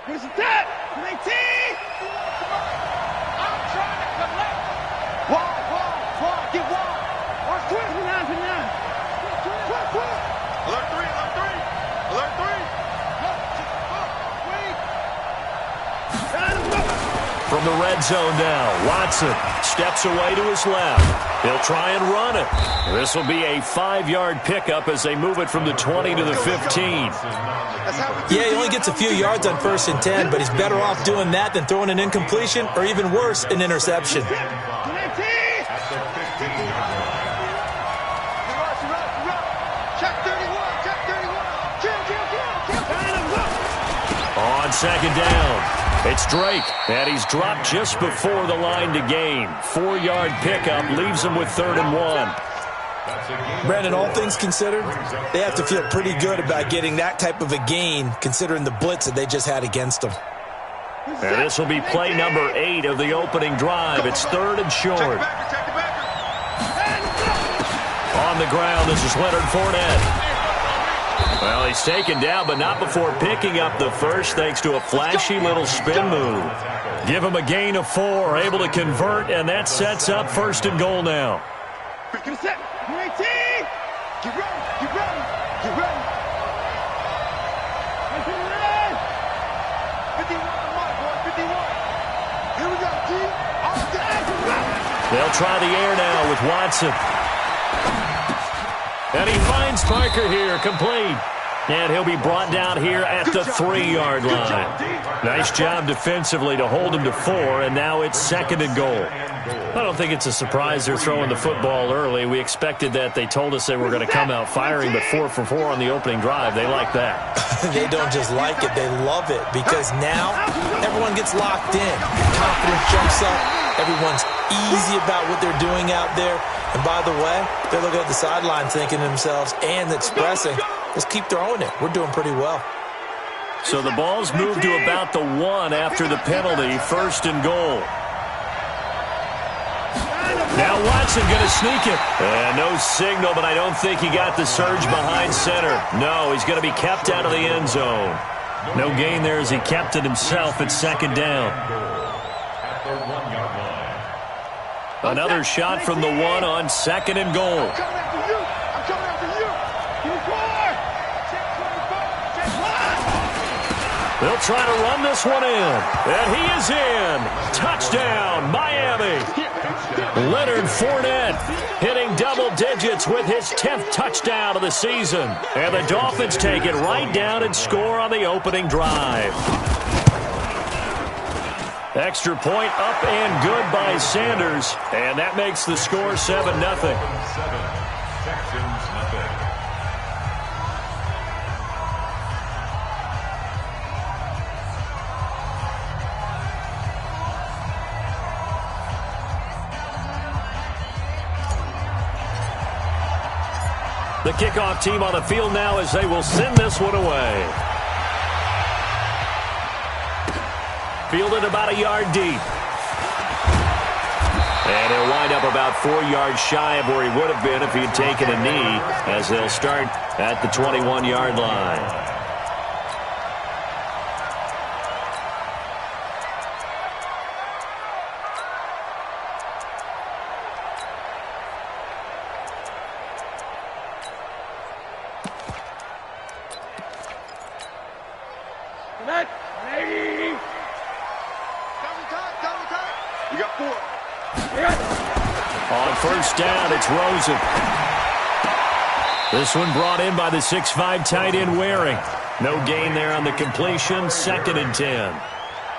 Here's the tap. 19. I'm trying to collect. Wide. Get wide. Watch 29. Alert 3. Alert 3. From the red zone now, Watson steps away to his left. He'll try and run it. This will be a 5-yard pickup as they move it from the 20 to the 15. Yeah, he only gets a few yards on 1st and 10, but he's better off doing that than throwing an incompletion or even worse, an interception. On second down, it's Drake, and he's dropped just before the line to gain. 4-yard pickup leaves him with 3rd and 1. Brandon, all things considered, they have to feel pretty good about getting that type of a gain considering the blitz that they just had against them. And this will be play number 8 of the opening drive. It's 3rd and short. On the ground, this is Leonard Fournette. Well, he's taken down, but not before picking up the first thanks to a flashy little spin move. Give him a gain of 4, able to convert, and that sets up 1st and goal now. Get set. 19. Get ready. 51. Here we go, G. They'll try the air now with Watson. And he finds Parker here, complete. And he'll be brought down here at the 3-yard line. Nice job defensively to hold him to 4, and now it's 2nd and goal. I don't think it's a surprise they're throwing the football early. We expected that. They told us they were going to come out firing, but 4 for 4 on the opening drive. They like that. They don't just like it, they love it, because now everyone gets locked in. Confidence jumps up. Everyone's easy about what they're doing out there. And by the way, they're looking at the sideline thinking to themselves and expressing, let's keep throwing it. We're doing pretty well. So the ball's moved to about the 1 after the penalty, 1st and goal. Now Watson going to sneak it. No signal, but I don't think he got the surge behind center. No, he's going to be kept out of the end zone. No gain there as he kept it himself at 2nd down. Another shot from the 1 on 2nd and goal. I'm coming after you. Give me 4. They'll try to run this one in. And he is in. Touchdown, Miami. Leonard Fournette hitting double digits with his 10th touchdown of the season. And the Dolphins take it right down and score on the opening drive. Extra point up and good by Sanders. And that makes the score 7-0. The kickoff team on the field now as they will send this one away. Fielded about a yard deep. And he'll wind up about 4 yards shy of where he would have been if he had taken a knee, as they'll start at the 21-yard line. You got 4. On 1st down, it's Rosen. This one brought in by the 6'5" tight end Waring. No gain there on the completion, 2nd and 10.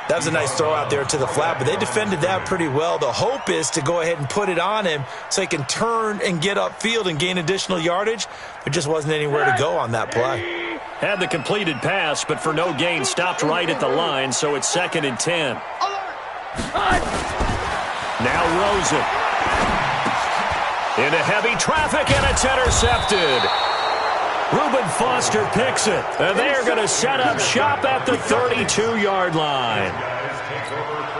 That was a nice throw out there to the flat, but they defended that pretty well. The hope is to go ahead and put it on him so he can turn and get upfield and gain additional yardage. There just wasn't anywhere to go on that play. Had the completed pass, but for no gain, stopped right at the line, so it's 2nd and 10. Now Rosen. Into heavy traffic, and it's intercepted. Reuben Foster picks it, and they are going to set up shop at the 32-yard line.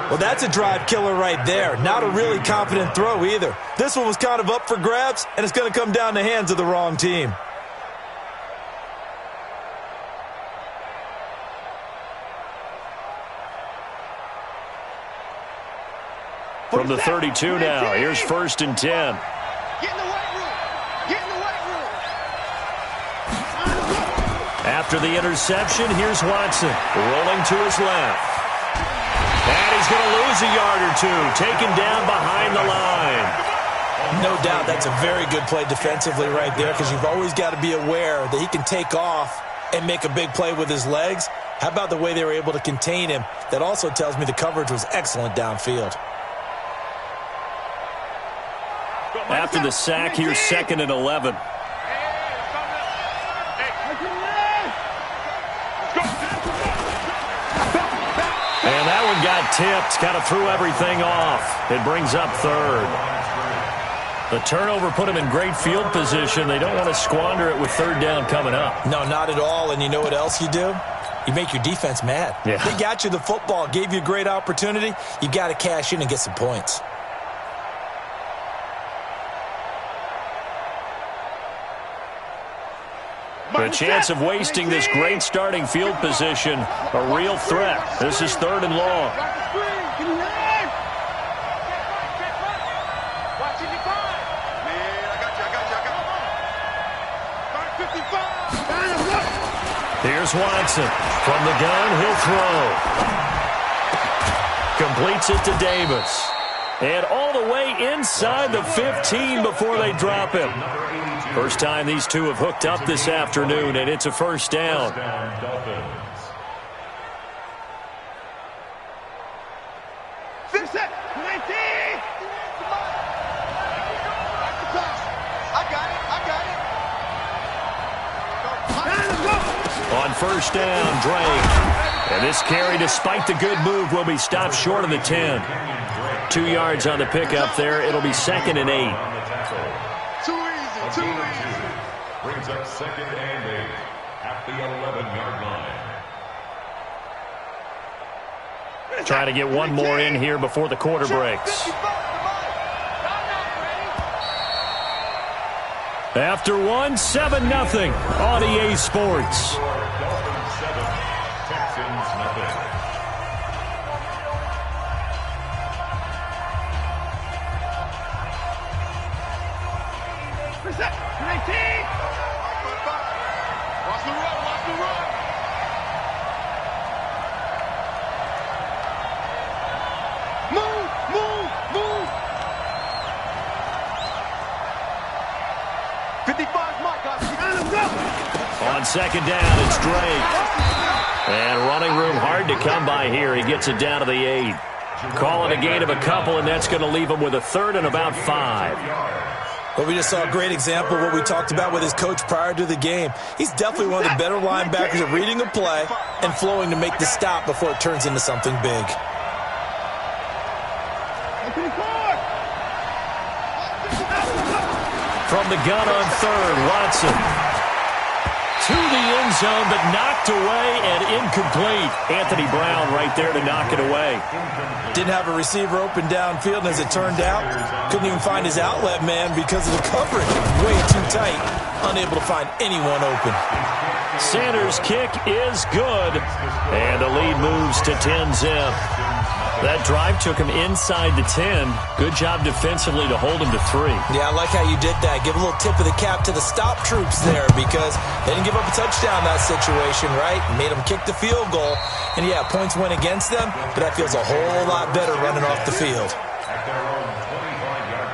Well, that's a drive killer right there. Not a really confident throw either. This one was kind of up for grabs, and it's going to come down the hands of the wrong team. From the 32 now, here's 1st and 10. Get in the weight room. Get in the weight room. After the interception, here's Watson, rolling to his left. And he's going to lose a yard or two, taken down behind the line. No doubt that's a very good play defensively right there, because you've always got to be aware that he can take off and make a big play with his legs. How about the way they were able to contain him? That also tells me the coverage was excellent downfield. After the sack, here's 2nd and 11. And that one got tipped, kind of threw everything off. It brings up 3rd. The turnover put them in great field position. They don't want to squander it with 3rd down coming up. No, not at all. And you know what else you do? You make your defense mad. Yeah. They got you the football, gave you a great opportunity. You got to cash in and get some points. The chance of wasting this great starting field position, a real threat. This is 3rd and long. Here's Watson. From the gun, he'll throw. Completes it to Davis. And all the way inside the 15 before they drop him. First time these two have hooked up this afternoon, and it's a 1st down. On 1st down, Drake. And this carry, despite the good move, will be stopped short of the 10. 2 yards on the pickup there. It'll be 2nd and 8. Too easy. Brings up 2nd and 8 at the 11-yard line. Trying to get one more in here before the quarter breaks. After one, 7-0 on EA Sports. Dolphins 7, Texans nothing. Watch the run. Move. 55, Mike. On 2nd down, it's Drake. And running room hard to come by here. He gets it down to the 8. Call it a gain of a couple, and that's going to leave him with a 3rd and about 5. Well, we just saw a great example of what we talked about with his coach prior to the game. He's definitely one of the better linebackers at reading a play and flowing to make the stop before it turns into something big. From the gun on 3rd, Watson. To the end zone, but knocked away and incomplete. Anthony Brown right there to knock it away. Didn't have a receiver open downfield, and as it turned out, couldn't even find his outlet man because of the coverage. Way too tight, unable to find anyone open. Sanders' kick is good, and the lead moves to 10-zip. That drive took him inside the 10. Good job defensively to hold him to 3. Yeah, I like how you did that. Give a little tip of the cap to the stop troops there, because they didn't give up a touchdown that situation, right? Made them kick the field goal. And, yeah, points went against them, but that feels a whole lot better running off the field. At their own 25-yard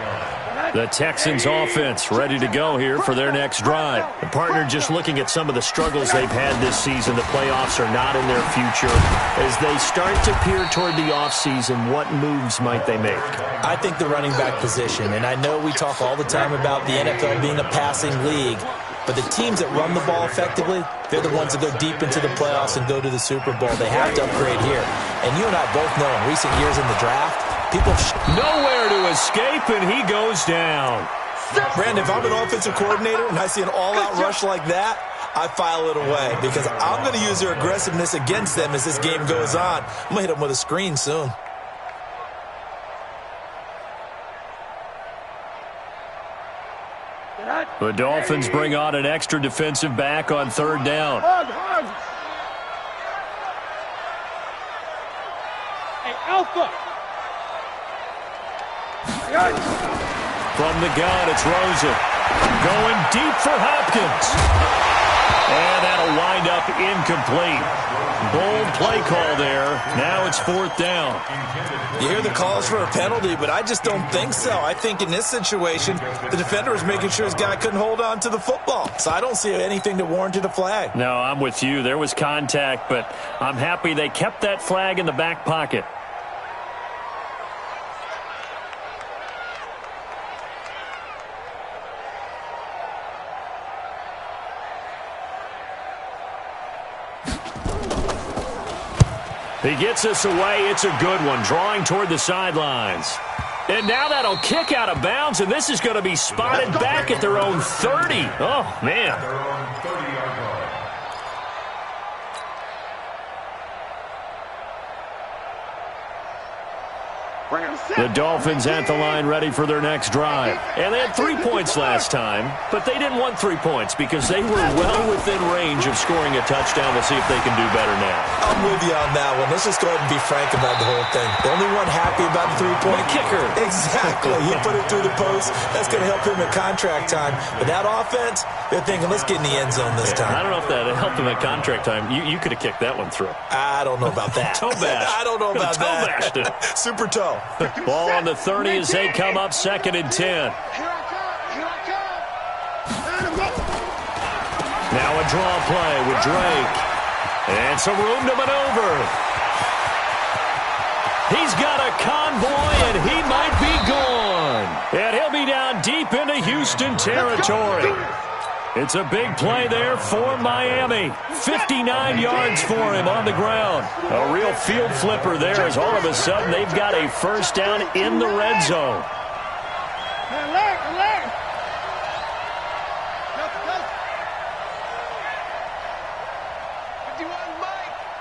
line. The Texans offense ready to go here for their next drive. The partner just looking at some of the struggles they've had this season. The playoffs are not in their future. As they start to peer toward the offseason, what moves might they make? I think the running back position, and I know we talk all the time about the NFL being a passing league, but the teams that run the ball effectively, they're the ones that go deep into the playoffs and go to the Super Bowl. They have to upgrade here. And you and I both know in recent years in the draft, people nowhere to escape, and he goes down. Brandon, if I'm an offensive coordinator and I see an all-out rush like that, I file it away because I'm going to use their aggressiveness against them as this game goes on. I'm going to hit them with a screen soon. The Dolphins bring on an extra defensive back on third down. Hey, Alpha. From the gun, it's Rosen. Going deep for Hopkins. And that'll wind up incomplete. Bold play call there. Now it's fourth down. You hear the calls for a penalty, but I just don't think so. I think in this situation, the defender was making sure his guy couldn't hold on to the football. So I don't see anything that warranted a flag. No, I'm with you. There was contact, but I'm happy they kept that flag in the back pocket. He gets us away. It's a good one, drawing toward the sidelines. And now that'll kick out of bounds, and this is going to be spotted back at their own 30. Oh, man. Their own 30-yard line. The Dolphins at the line ready for their next drive. And they had 3 points last time, but they didn't want 3 points because they were well within range of scoring a touchdown. We'll see if they can do better now. I'm with you on that one. Let's just go ahead and be frank about the whole thing. The only one happy about the three-point kicker. Exactly. He put it through the post. That's going to help him at contract time. But that offense, they're thinking, let's get in the end zone this time. I don't know if that helped him at contract time. You could have kicked that one through. I don't know about that. Toe bash. I don't know about toe that. Bashed it. Super toe. Ball on the 30 as they come up 2nd and 10. Here I come. Now a draw play with Drake. And some room to maneuver. He's got a convoy, and he might be gone. And he'll be down deep into Houston territory. It's a big play there for Miami. 59 yards for him on the ground. A real field flipper there as all of a sudden they've got a first down in the red zone.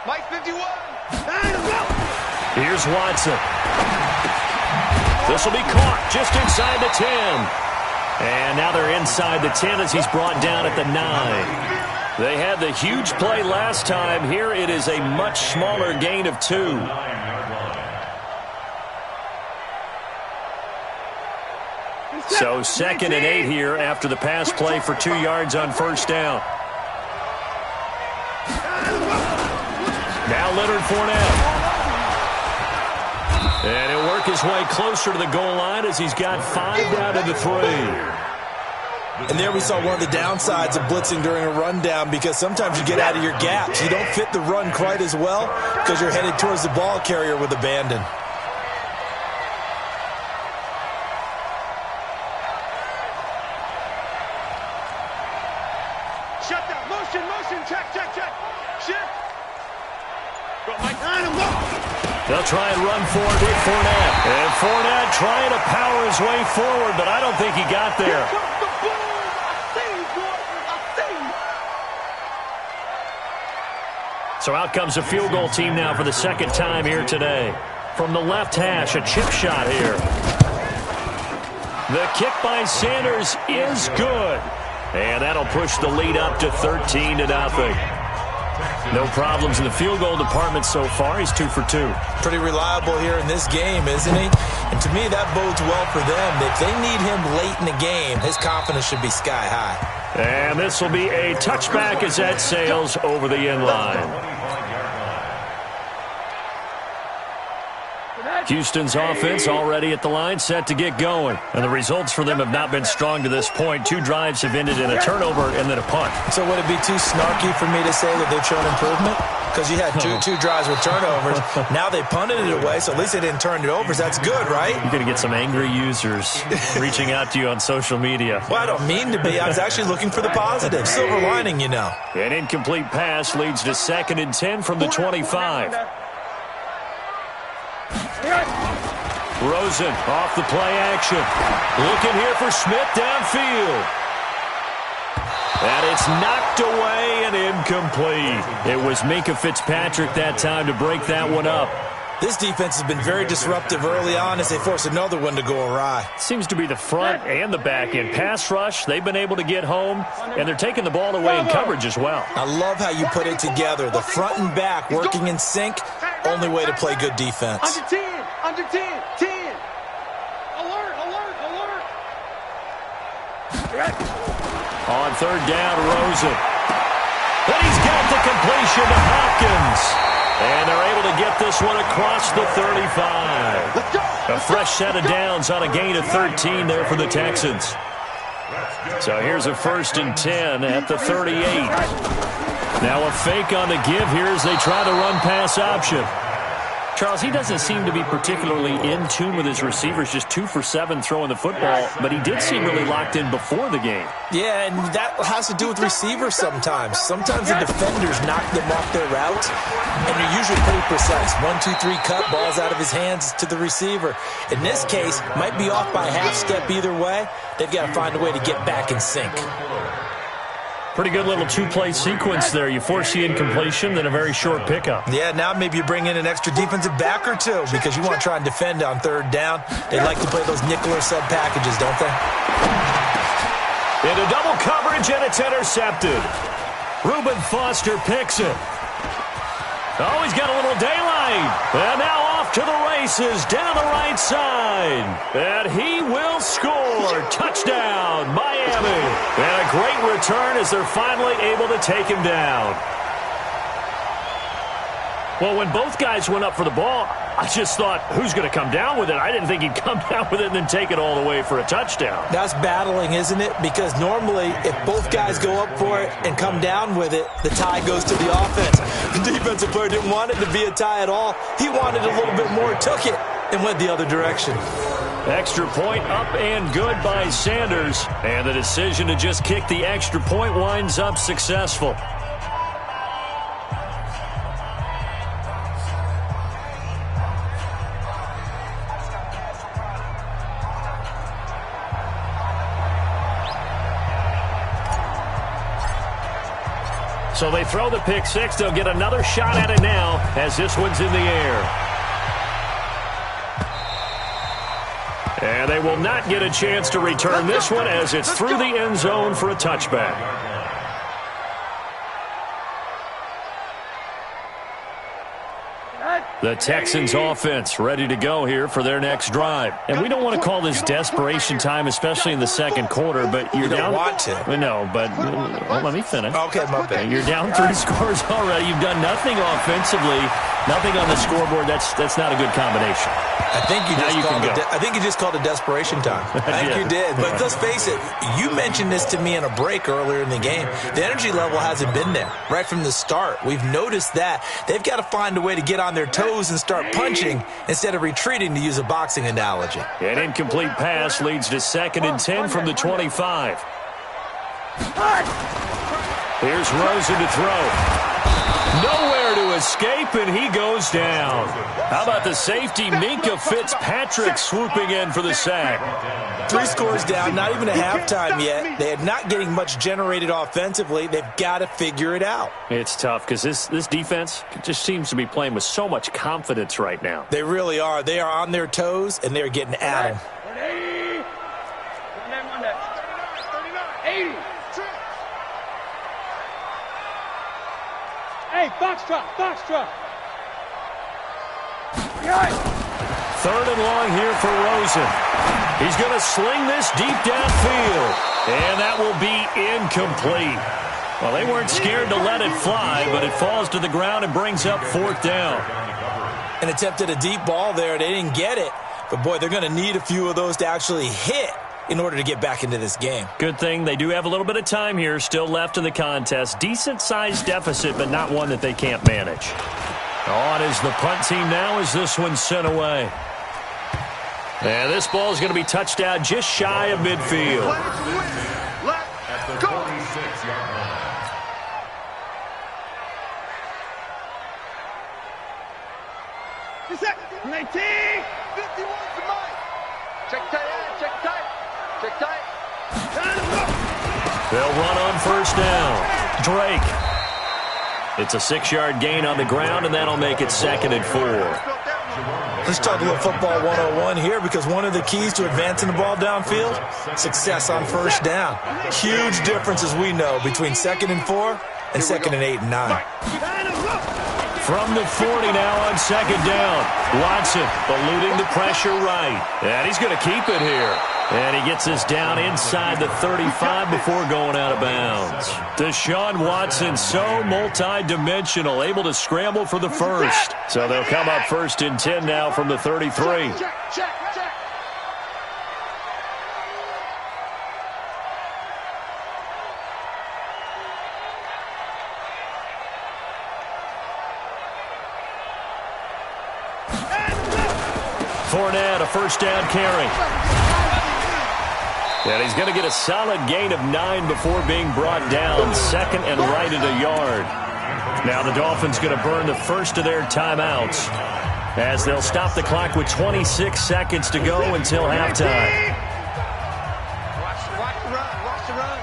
Mike 51. Here's Watson. This will be caught just inside the 10. And now they're inside the 10 as he's brought down at the 9. They had the huge play last time. Here it is a much smaller gain of 2. So 2nd and 8 here after the pass play for 2 yards on first down. Now Leonard Fournette. And he'll work his way closer to the goal line as he's got 5 down to the 3. And there we saw one of the downsides of blitzing during a rundown because sometimes you get out of your gaps. You don't fit the run quite as well because you're headed towards the ball carrier with abandon. Shut down. Motion. Check. Shift. They'll try and run forward with Fournette. And Fournette trying to power his way forward, but I don't think he got there. So out comes a field goal team now for the second time here today. From the left hash, a chip shot here. The kick by Sanders is good. And that'll push the lead up to 13-0. No problems in the field goal department so far. He's 2 for 2. Pretty reliable here in this game, isn't he? And to me, that bodes well for them. If they need him late in the game, his confidence should be sky high. And this will be a touchback as that sails over the end line. Houston's offense already at the line, set to get going. And the results for them have not been strong to this point. 2 drives have ended in a turnover and then a punt. So would it be too snarky for me to say that they've shown improvement? Because you had two drives with turnovers. Now they punted it away, so at least they didn't turn it over. So that's good, right? You're going to get some angry users reaching out to you on social media. Well, I don't mean to be. I was actually looking for the positive. Silver lining, you know. An incomplete pass leads to 2nd and 10 from the 25. Rosen off the play action. Looking here for Smith downfield. And it's knocked away and incomplete. It was Minkah Fitzpatrick that time to break that one up. This defense has been very disruptive early on as they force another one to go awry. Seems to be the front and the back end. Pass rush, they've been able to get home, and they're taking the ball away in coverage as well. I love how you put it together. The front and back working in sync, only way to play good defense. Under 10, under 10, 10. Alert, alert, alert. On 3rd down, Rosen. And he's got the completion to Hopkins. And they're able to get this one across the 35. A fresh set of downs on a gain of 13 there for the Texans. So here's a 1st and 10 at the 38. Now a fake on the give here as they try the run-pass option. Charles, he doesn't seem to be particularly in tune with his receivers, just 2 for 7 throwing the football, but he did seem really locked in before the game. Yeah, and that has to do with receivers sometimes. Sometimes the defenders knock them off their route, and they're usually pretty precise. 1, 2, 3 cut, balls out of his hands to the receiver. In this case, might be off by a half step either way. They've got to find a way to get back in sync. Pretty good little 2-play sequence there. You force the incompletion, then a very short pickup. Yeah, now maybe you bring in an extra defensive back or two because you want to try and defend on 3rd down. They like to play those nickel or sub packages, don't they? Into double coverage, and it's intercepted. Reuben Foster picks it. Oh, he's got a little daylight. And now off to the races down the right side. And he will score. Touchdown, Miami. And a great return as they're finally able to take him down. Well, when both guys went up for the ball, I just thought, who's going to come down with it? I didn't think he'd come down with it and then take it all the way for a touchdown. That's battling, isn't it? Because normally, if both guys go up for it and come down with it, the tie goes to the offense. The defensive player didn't want it to be a tie at all. He wanted a little bit more, took it, and went the other direction. Extra point up and good by Sanders. And the decision to just kick the extra point winds up successful. So they throw the pick six. They'll get another shot at it now as this one's in the air. And they will not get a chance to return this one as it's through the end zone for a touchback. The Texans offense ready to go here for their next drive. And we don't want to call this desperation time, especially in the second quarter, but you're down. You don't want to. No, but well, let me finish. Okay, my bad. You're down 3 scores already. You've done nothing offensively, nothing on the scoreboard. That's not a good combination. I think you just called it desperation time. I think you did. But let's face it, you mentioned this to me in a break earlier in the game. The energy level hasn't been there right from the start. We've noticed that. They've got to find a way to get on their toes and start punching instead of retreating, to use a boxing analogy. An incomplete pass leads to 2nd and 10 from the 25. Here's Rosen to throw. Nowhere to escape, and he goes down. How about the safety, Minkah Fitzpatrick, swooping in for the sack. 3 scores down, not even a halftime yet. They are not getting much generated offensively. They've got to figure it out. It's tough because this defense just seems to be playing with so much confidence right now. They really are. They are on their toes, and they're getting at them. 80. Hey, foxtrot, foxtrot. 3rd and long here for Rosen. He's going to sling this deep downfield, and that will be incomplete. Well, they weren't scared to let it fly, but it falls to the ground and brings up 4th down. and attempted a deep ball there. They didn't get it. But, boy, they're going to need a few of those to actually hit in order to get back into this game. Good thing they do have a little bit of time here still left in the contest. Decent-sized deficit, but not one that they can't manage. On is the punt team now as this one's sent away. And this ball is going to be touched out just shy of midfield. At the 46-yard line. Check tight, check tight, check tight. They'll run on first down. Drake. It's a 6-yard gain on the ground, and that'll make it 2nd and 4. Let's talk a little football 101 here, because one of the keys to advancing the ball downfield, success on first down. Huge difference, as we know, between 2nd and 4 and 2nd and 8 and 9. From the 40 now on 2nd down. Watson eluding the pressure right. And he's going to keep it here. And he gets us down inside the 35 before going out of bounds. Deshaun Watson, so multi-dimensional, able to scramble for the first. So they'll come up 1st and 10 now from the 33. Check. Fournette, a first down carry. And he's going to get a solid gain of 9 before being brought down. 2nd and right at a yard. Now the Dolphins going to burn the first of their timeouts as they'll stop the clock with 26 seconds to go until halftime. Watch the run, watch the run.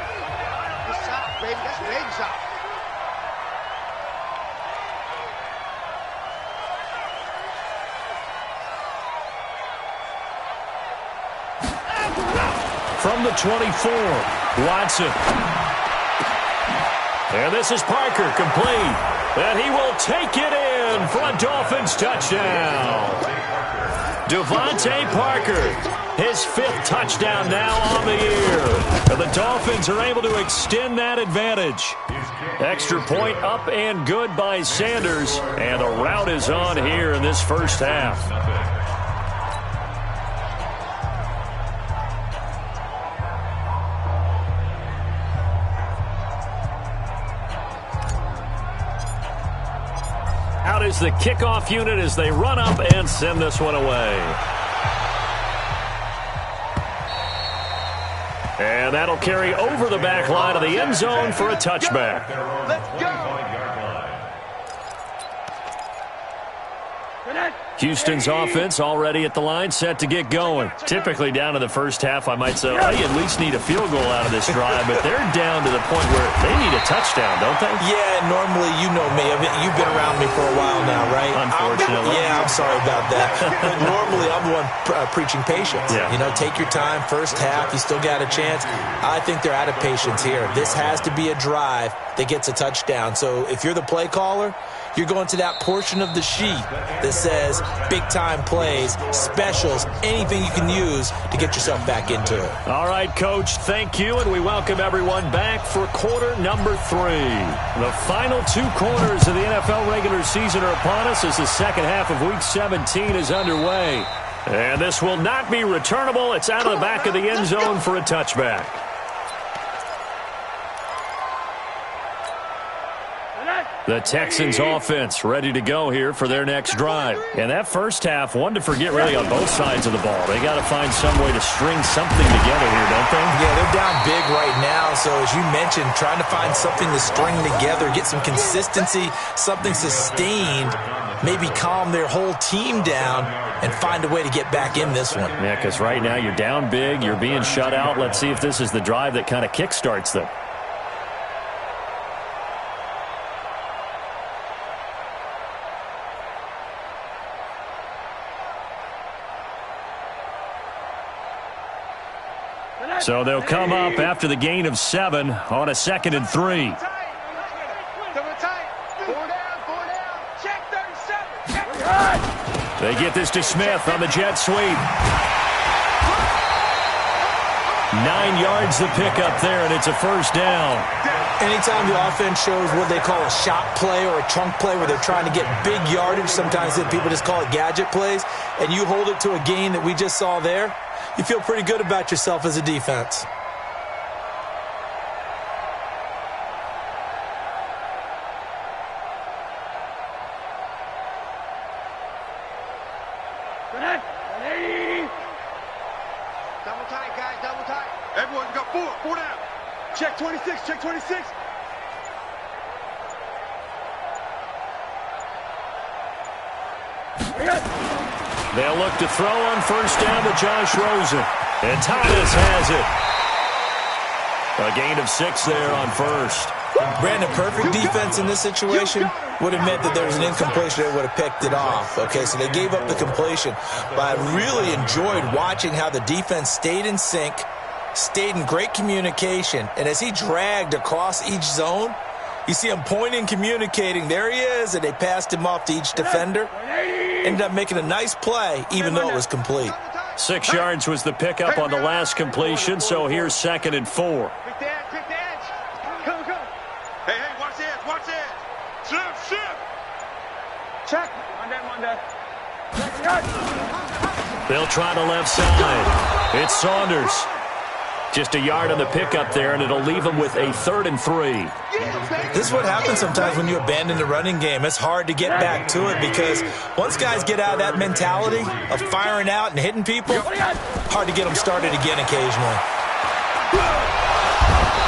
Good shot, baby, that's a big shot. From the 24, Watson. And this is Parker, complete. And he will take it in for a Dolphins touchdown. Devontae Parker, his 5th touchdown now on the year. And the Dolphins are able to extend that advantage. Extra point up and good by Sanders. And the route is on here in this first half. Out is the kickoff unit as they run up and send this one away. And that'll carry over the back line of the end zone for a touchback. Let's go. Houston's offense already at the line, set to get going. Typically down to the first half, I might say, well, you at least need a field goal out of this drive, but they're down to the point where they need a touchdown, don't they? Yeah, normally, you know me. You've been around me for a while now, right? Unfortunately. I'm sorry about that. But normally, I'm the one preaching patience. Yeah. You know, take your time, first half, you still got a chance. I think they're out of patience here. This has to be a drive that gets a touchdown. So if you're the play caller, you're going to that portion of the sheet that says big-time plays, specials, anything you can use to get yourself back into it. All right, Coach, thank you, and we welcome everyone back for quarter number 3. The final 2 quarters of the NFL regular season are upon us as the second half of Week 17 is underway. And this will not be returnable. It's out of the back of the end zone for a touchback. The Texans offense ready to go here for their next drive. And that first half, one to forget really on both sides of the ball. They got to find some way to string something together here, don't they? Yeah, they're down big right now. So as you mentioned, trying to find something to string together, get some consistency, something sustained, maybe calm their whole team down and find a way to get back in this one. Yeah, because right now you're down big, you're being shut out. Let's see if this is the drive that kind of kickstarts them. So they'll come up after the gain of 7 on a 2nd and 3. They get this to Smith on the jet sweep. 9 yards the pickup there, and it's a first down. Anytime the offense shows what they call a shot play or a trunk play where they're trying to get big yardage, sometimes people just call it gadget plays, and you hold it to a gain that we just saw there, you feel pretty good about yourself as a defense. Double tight, guys, double tight. Everyone got four down. Check 26, check 26. They'll look to throw on first down to Josh Rosen. And Thomas has it. A gain of 6 there on first. Brandon, perfect defense in this situation would have meant that there was an incompletion that would have picked it off. Okay, so they gave up the completion. But I really enjoyed watching how the defense stayed in sync, stayed in great communication, and as he dragged across each zone, you see him pointing, communicating. There he is, and they passed him off to each defender. Ended up making a nice play, even though it was complete. 6 yards was the pickup on the last completion, so here's 2nd and 4. Pick the edge. Come. Hey, watch the edge. Shift. Check. On that. They'll try the left side. It's Saunders. Just a yard on the pickup there, and it'll leave them with a 3rd and 3. This is what happens sometimes when you abandon the running game. It's hard to get back to it because once guys get out of that mentality of firing out and hitting people, hard to get them started again occasionally.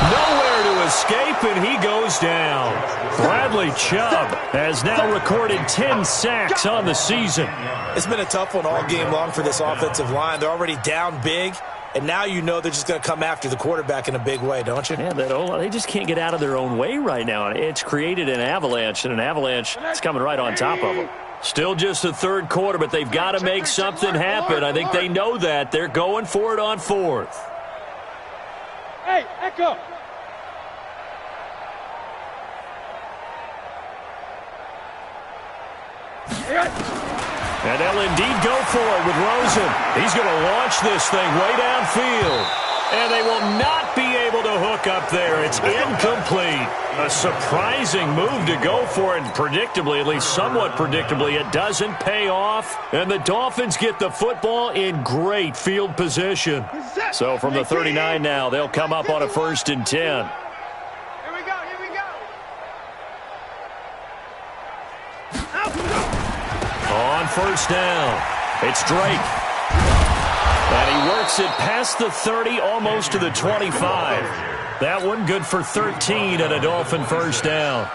Nowhere to escape, and he goes down. Bradley Chubb has now recorded 10 sacks on the season. It's been a tough one all game long for this offensive line. They're already down big, and now you know they're just going to come after the quarterback in a big way, don't you? Yeah, they just can't get out of their own way right now. It's created an avalanche, and an avalanche is coming right on top of them. Still just the 3rd quarter, but they've got to make something happen. I think they know that. They're going for it on 4th. Hey, Echo. And they'll indeed go for it with Rosen. He's going to launch this thing way downfield. And they will not be able to hook up there. It's incomplete. A surprising move to go for it. Predictably, at least somewhat predictably, it doesn't pay off. And the Dolphins get the football in great field position. So from the 39 now, they'll come up on a 1st and 10. Here we go. On first down, it's Drake. And he works it past the 30, almost to the 25. That one good for 13 and a Dolphin first down.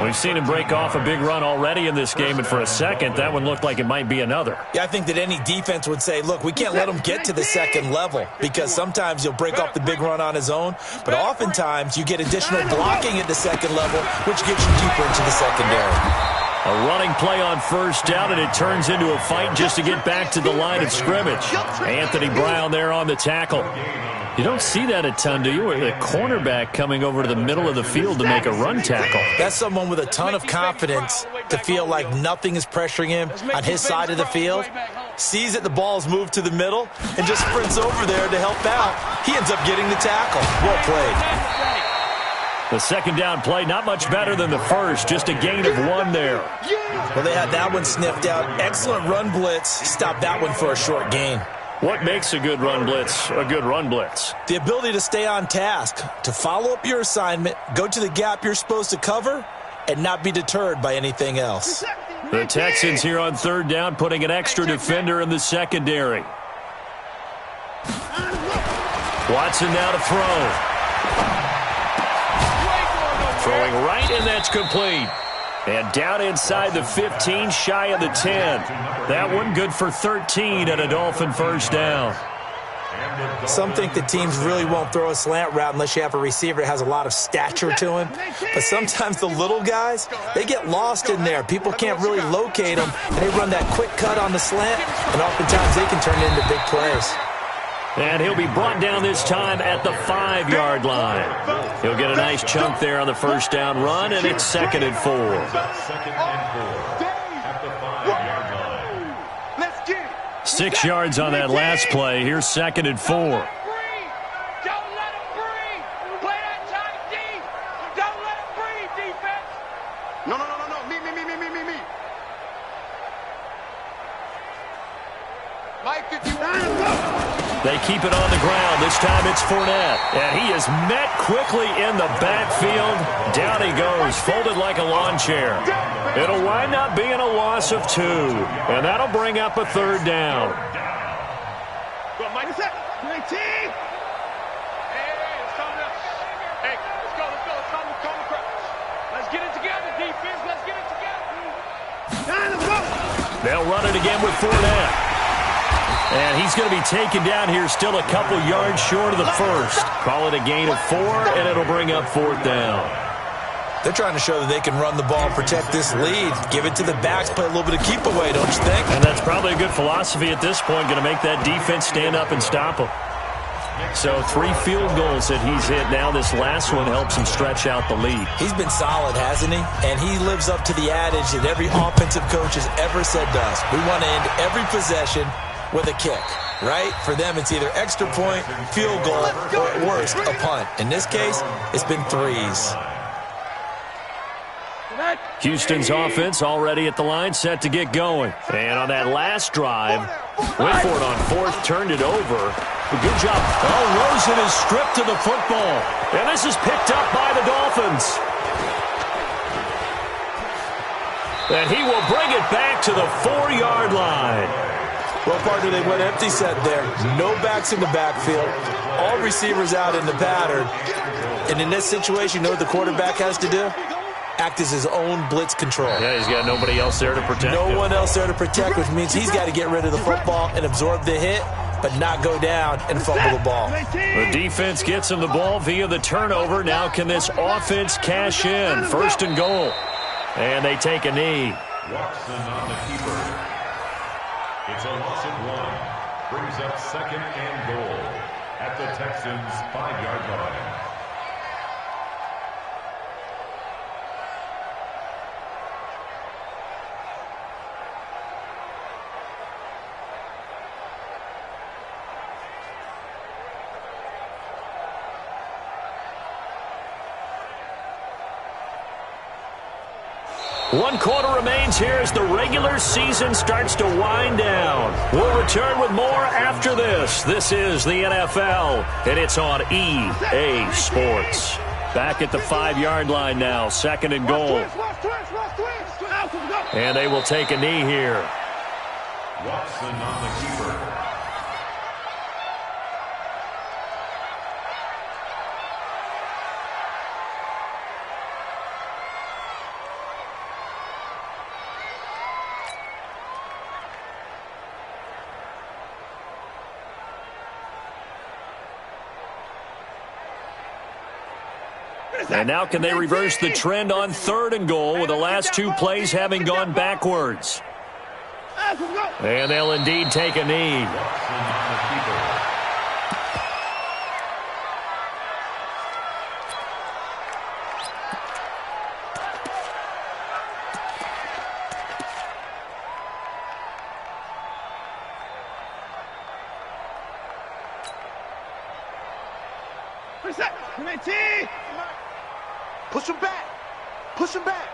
We've seen him break off a big run already in this game, and for a second, that one looked like it might be another. Yeah, I think that any defense would say, look, we can't let him get to the 2nd level because sometimes he'll break off the big run on his own, but oftentimes you get additional blocking at the 2nd level, which gets you deeper into the secondary. A running play on first down, and it turns into a fight just to get back to the line of scrimmage. Anthony Brown there on the tackle. You don't see that a ton, do you? Or the cornerback coming over to the middle of the field to make a run tackle. That's someone with a ton of confidence to feel like nothing is pressuring him on his side of the field. Sees that the ball's moved to the middle and just sprints over there to help out. He ends up getting the tackle. Well played. The 2nd down play, not much better than the first, just a gain of 1 there. Well, they had that one sniffed out. Excellent run blitz. Stopped that one for a short gain. What makes a good run blitz a good run blitz? The ability to stay on task, to follow up your assignment, go to the gap you're supposed to cover, and not be deterred by anything else. The Texans here on 3rd down, putting an extra defender in the secondary. Watson now to throw. Throwing right, and that's complete. And down inside the 15, shy of the 10. That one good for 13 and a Dolphin first down. Some think that teams really won't throw a slant route unless you have a receiver that has a lot of stature to him. But sometimes the little guys, they get lost in there. People can't really locate them, and they run that quick cut on the slant, and oftentimes they can turn it into big plays. And he'll be brought down this time at the 5-yard line. He'll get a nice chunk there on the first down run, and it's 2nd and 4. 6 yards on that last play. Here's 2nd and 4. Mike, if you want They keep it on the ground. This time it's Fournette. And he is met quickly in the backfield. Down he goes, folded like a lawn chair. It'll wind up being a loss of 2. And that'll bring up a 3rd down. Go, Mike. What's that? 19. Hey, it's coming up. Hey, let's go. It's calm the crowd. Let's get it together, defense. Let's get it together. Let's go. They'll run it again with Fournette. And he's going to be taken down here still a couple yards short of the first. Call it a gain of 4, and it'll bring up 4th down. They're trying to show that they can run the ball and protect this lead. Give it to the backs, play a little bit of keep away, don't you think? And that's probably a good philosophy at this point, going to make that defense stand up and stop them. So 3 field goals that he's hit now. This last one helps him stretch out the lead. He's been solid, hasn't he? And he lives up to the adage that every offensive coach has ever said to us. We want to end every possession with a kick, right? For them, it's either extra point, field goal, or at worst, a punt. In this case, it's been 3s. Houston's offense already at the line, set to get going. And on that last drive, went for it on 4th, turned it over. Good job. Oh, Rosen is stripped to the football. And this is picked up by the Dolphins. And he will bring it back to the 4-yard line. Well, partner, they went empty set there. No backs in the backfield. All receivers out in the pattern. And in this situation, you know what the quarterback has to do? Act as his own blitz control. Yeah, he's got nobody else there to protect him. No one else there to protect, which means he's got to get rid of the football and absorb the hit, but not go down and fumble the ball. The defense gets him the ball via the turnover. Now can this offense cash in? 1st and goal. And they take a knee. Watson on the keeper. It's a loss of 1. Brings up 2nd and goal at the Texans' 5-yard line. One quarter remains here as the regular season starts to wind down. We'll return with more after this. This is the NFL, and it's on EA Sports. Back at the 5-yard line now, 2nd and goal. And they will take a knee here. Watson on the keeper. And now can they reverse the trend on 3rd and goal with the last 2 plays having gone backwards? And they'll indeed take a knee. Push him back. Push him back.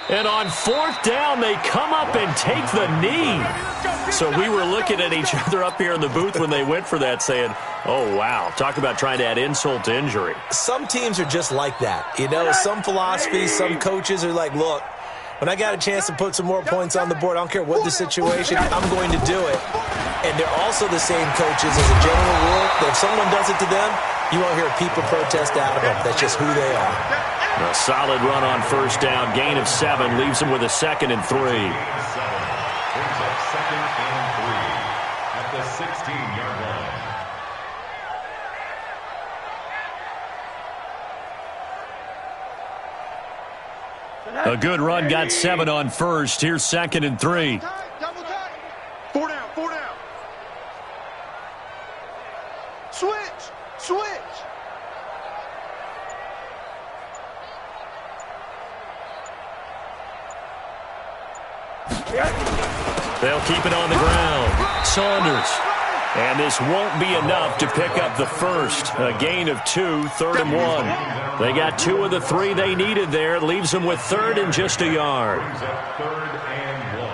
And on 4th down, they come up and take the knee. So we were looking at each other up here in the booth when they went for that saying, oh, wow, talk about trying to add insult to injury. Some teams are just like that. You know, some philosophies, some coaches are like, look, when I got a chance to put some more points on the board, I don't care what the situation, I'm going to do it. And they're also the same coaches as a general rule that if someone does it to them, you won't hear people protest out of them. That's just who they are. A solid run on 1st down. Gain of 7 leaves them with a 2nd and 3. Brings up 2nd and 3 at the 16-yard line. A good run got 7 on 1st. Here's 2nd and 3. Double tight. 4 down. Switch. They'll keep it on the ground. Saunders. And this won't be enough to pick up the first. A gain of 2, 3rd and 1. They got 2 of the 3 they needed there. Leaves them with 3rd and just a yard. Brings up 3rd and 1.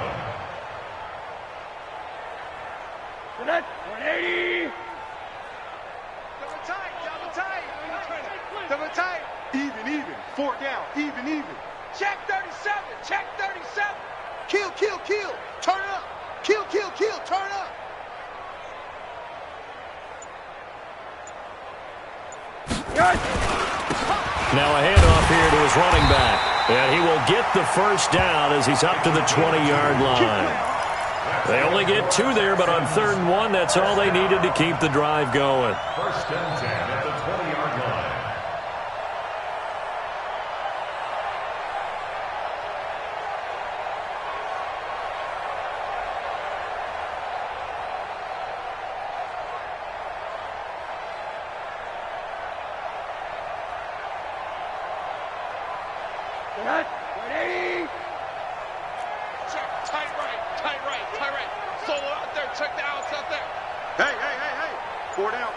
180. Double tight, double tight. Double tight. Even. 4 down. Even. Check 37. Check 37. Kill. Turn up. Kill. Turn up. Now a handoff here to his running back. And he will get the first down as he's up to the 20-yard line. They only get 2 there, but on 3rd and 1, that's all they needed to keep the drive going. 1st and 10 at the 20-yard line. Solo out there. Check the outs out there. Hey. 4 down.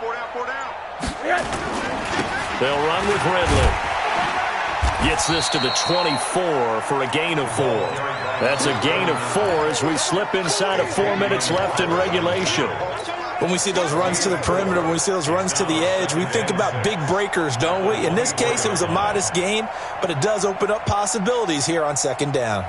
They'll run with Ridley. Gets this to the 24 for a gain of 4. That's a gain of 4 as we slip inside of 4 minutes left in regulation. When we see those runs to the perimeter, when we see those runs to the edge, we think about big breakers, don't we? In this case, it was a modest gain, but it does open up possibilities here on 2nd down.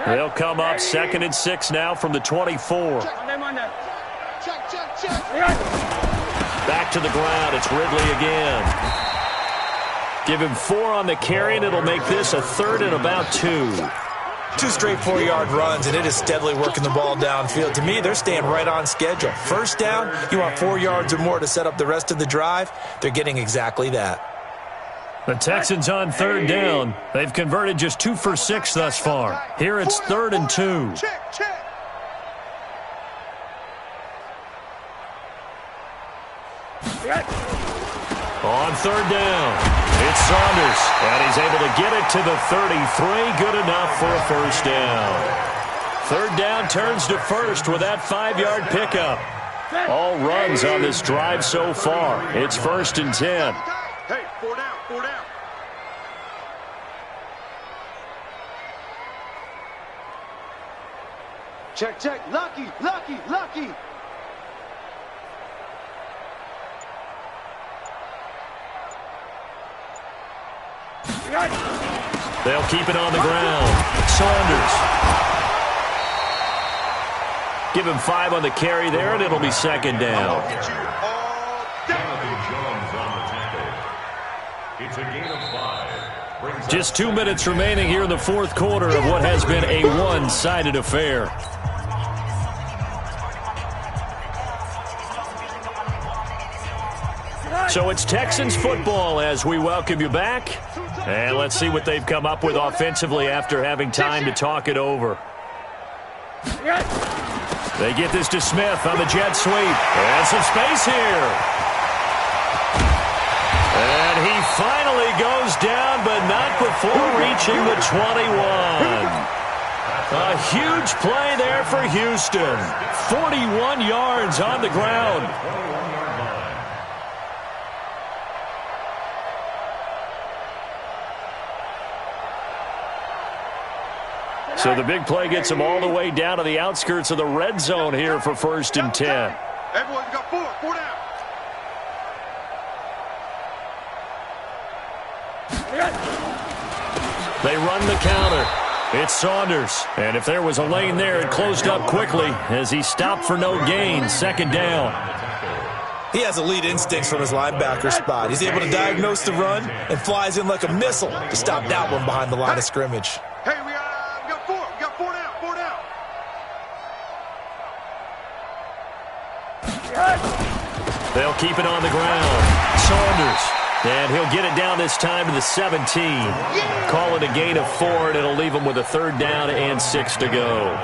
They'll come up 2nd and 6 now from the 24. Check. Back to the ground. It's Ridley again. Give him 4 on the carry, and it'll make this a 3rd and about 2. 2 straight 4-yard runs, and it is steadily working the ball downfield. To me, they're staying right on schedule. First down, you want 4 yards or more to set up the rest of the drive. They're getting exactly that. The Texans on 3rd down. They've converted just 2 for 6 thus far. Here it's 3rd and 2. Check. On 3rd down, it's Saunders, and he's able to get it to the 33. Good enough for a first down. 3rd down turns to 1st with that 5-yard pickup. All runs on this drive so far. It's 1st and 10. Hey, 4 down. Check. Lucky. They'll keep it on the ground. Saunders. Give him 5 on the carry there, and it'll be 2nd down. It's a gain of 5. Just 2 minutes remaining here in the 4th quarter of what has been a one-sided affair. So it's Texans football as we welcome you back. And let's see what they've come up with offensively after having time to talk it over. They get this to Smith on the jet sweep. And some space here. And he finally goes down, but not before reaching the 21. A huge play there for Houston. 41 yards on the ground. So the big play gets him all the way down to the outskirts of the red zone here for 1st and 10. Everyone's got 4 down. They run the counter. It's Saunders. And if there was a lane there, it closed up quickly as he stopped for no gain. 2nd down. He has elite instincts from his linebacker spot. He's able to diagnose the run and flies in like a missile to stop that one behind the line of scrimmage. Hey, we got 4. We got 4 down. 4 down. They'll keep it on the ground. Saunders. And he'll get it down this time to the 17. Call it a gain of 4, and it'll leave him with a 3rd down and 6 to go.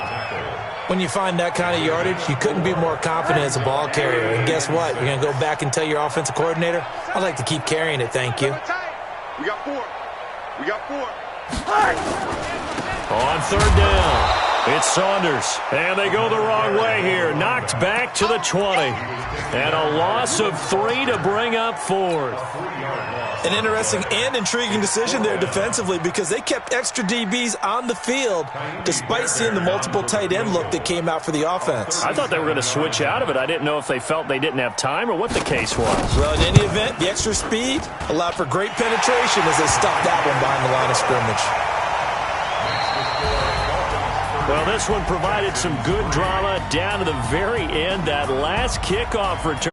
When you find that kind of yardage, you couldn't be more confident as a ball carrier. And guess what? You're going to go back and tell your offensive coordinator, I'd like to keep carrying it, thank you. We got 4. We got 4. On third down, it's Saunders. And they go the wrong way here. Knocked back to the 20. And a loss of 3 to bring up fourth. An interesting and intriguing decision there defensively because they kept extra DBs on the field despite seeing the multiple tight end look that came out for the offense. I thought they were going to switch out of it. I didn't know if they felt they didn't have time or what the case was. Well, in any event, the extra speed allowed for great penetration as they stopped that one behind the line of scrimmage. Well, this one provided some good drama down to the very end. That last kickoff return.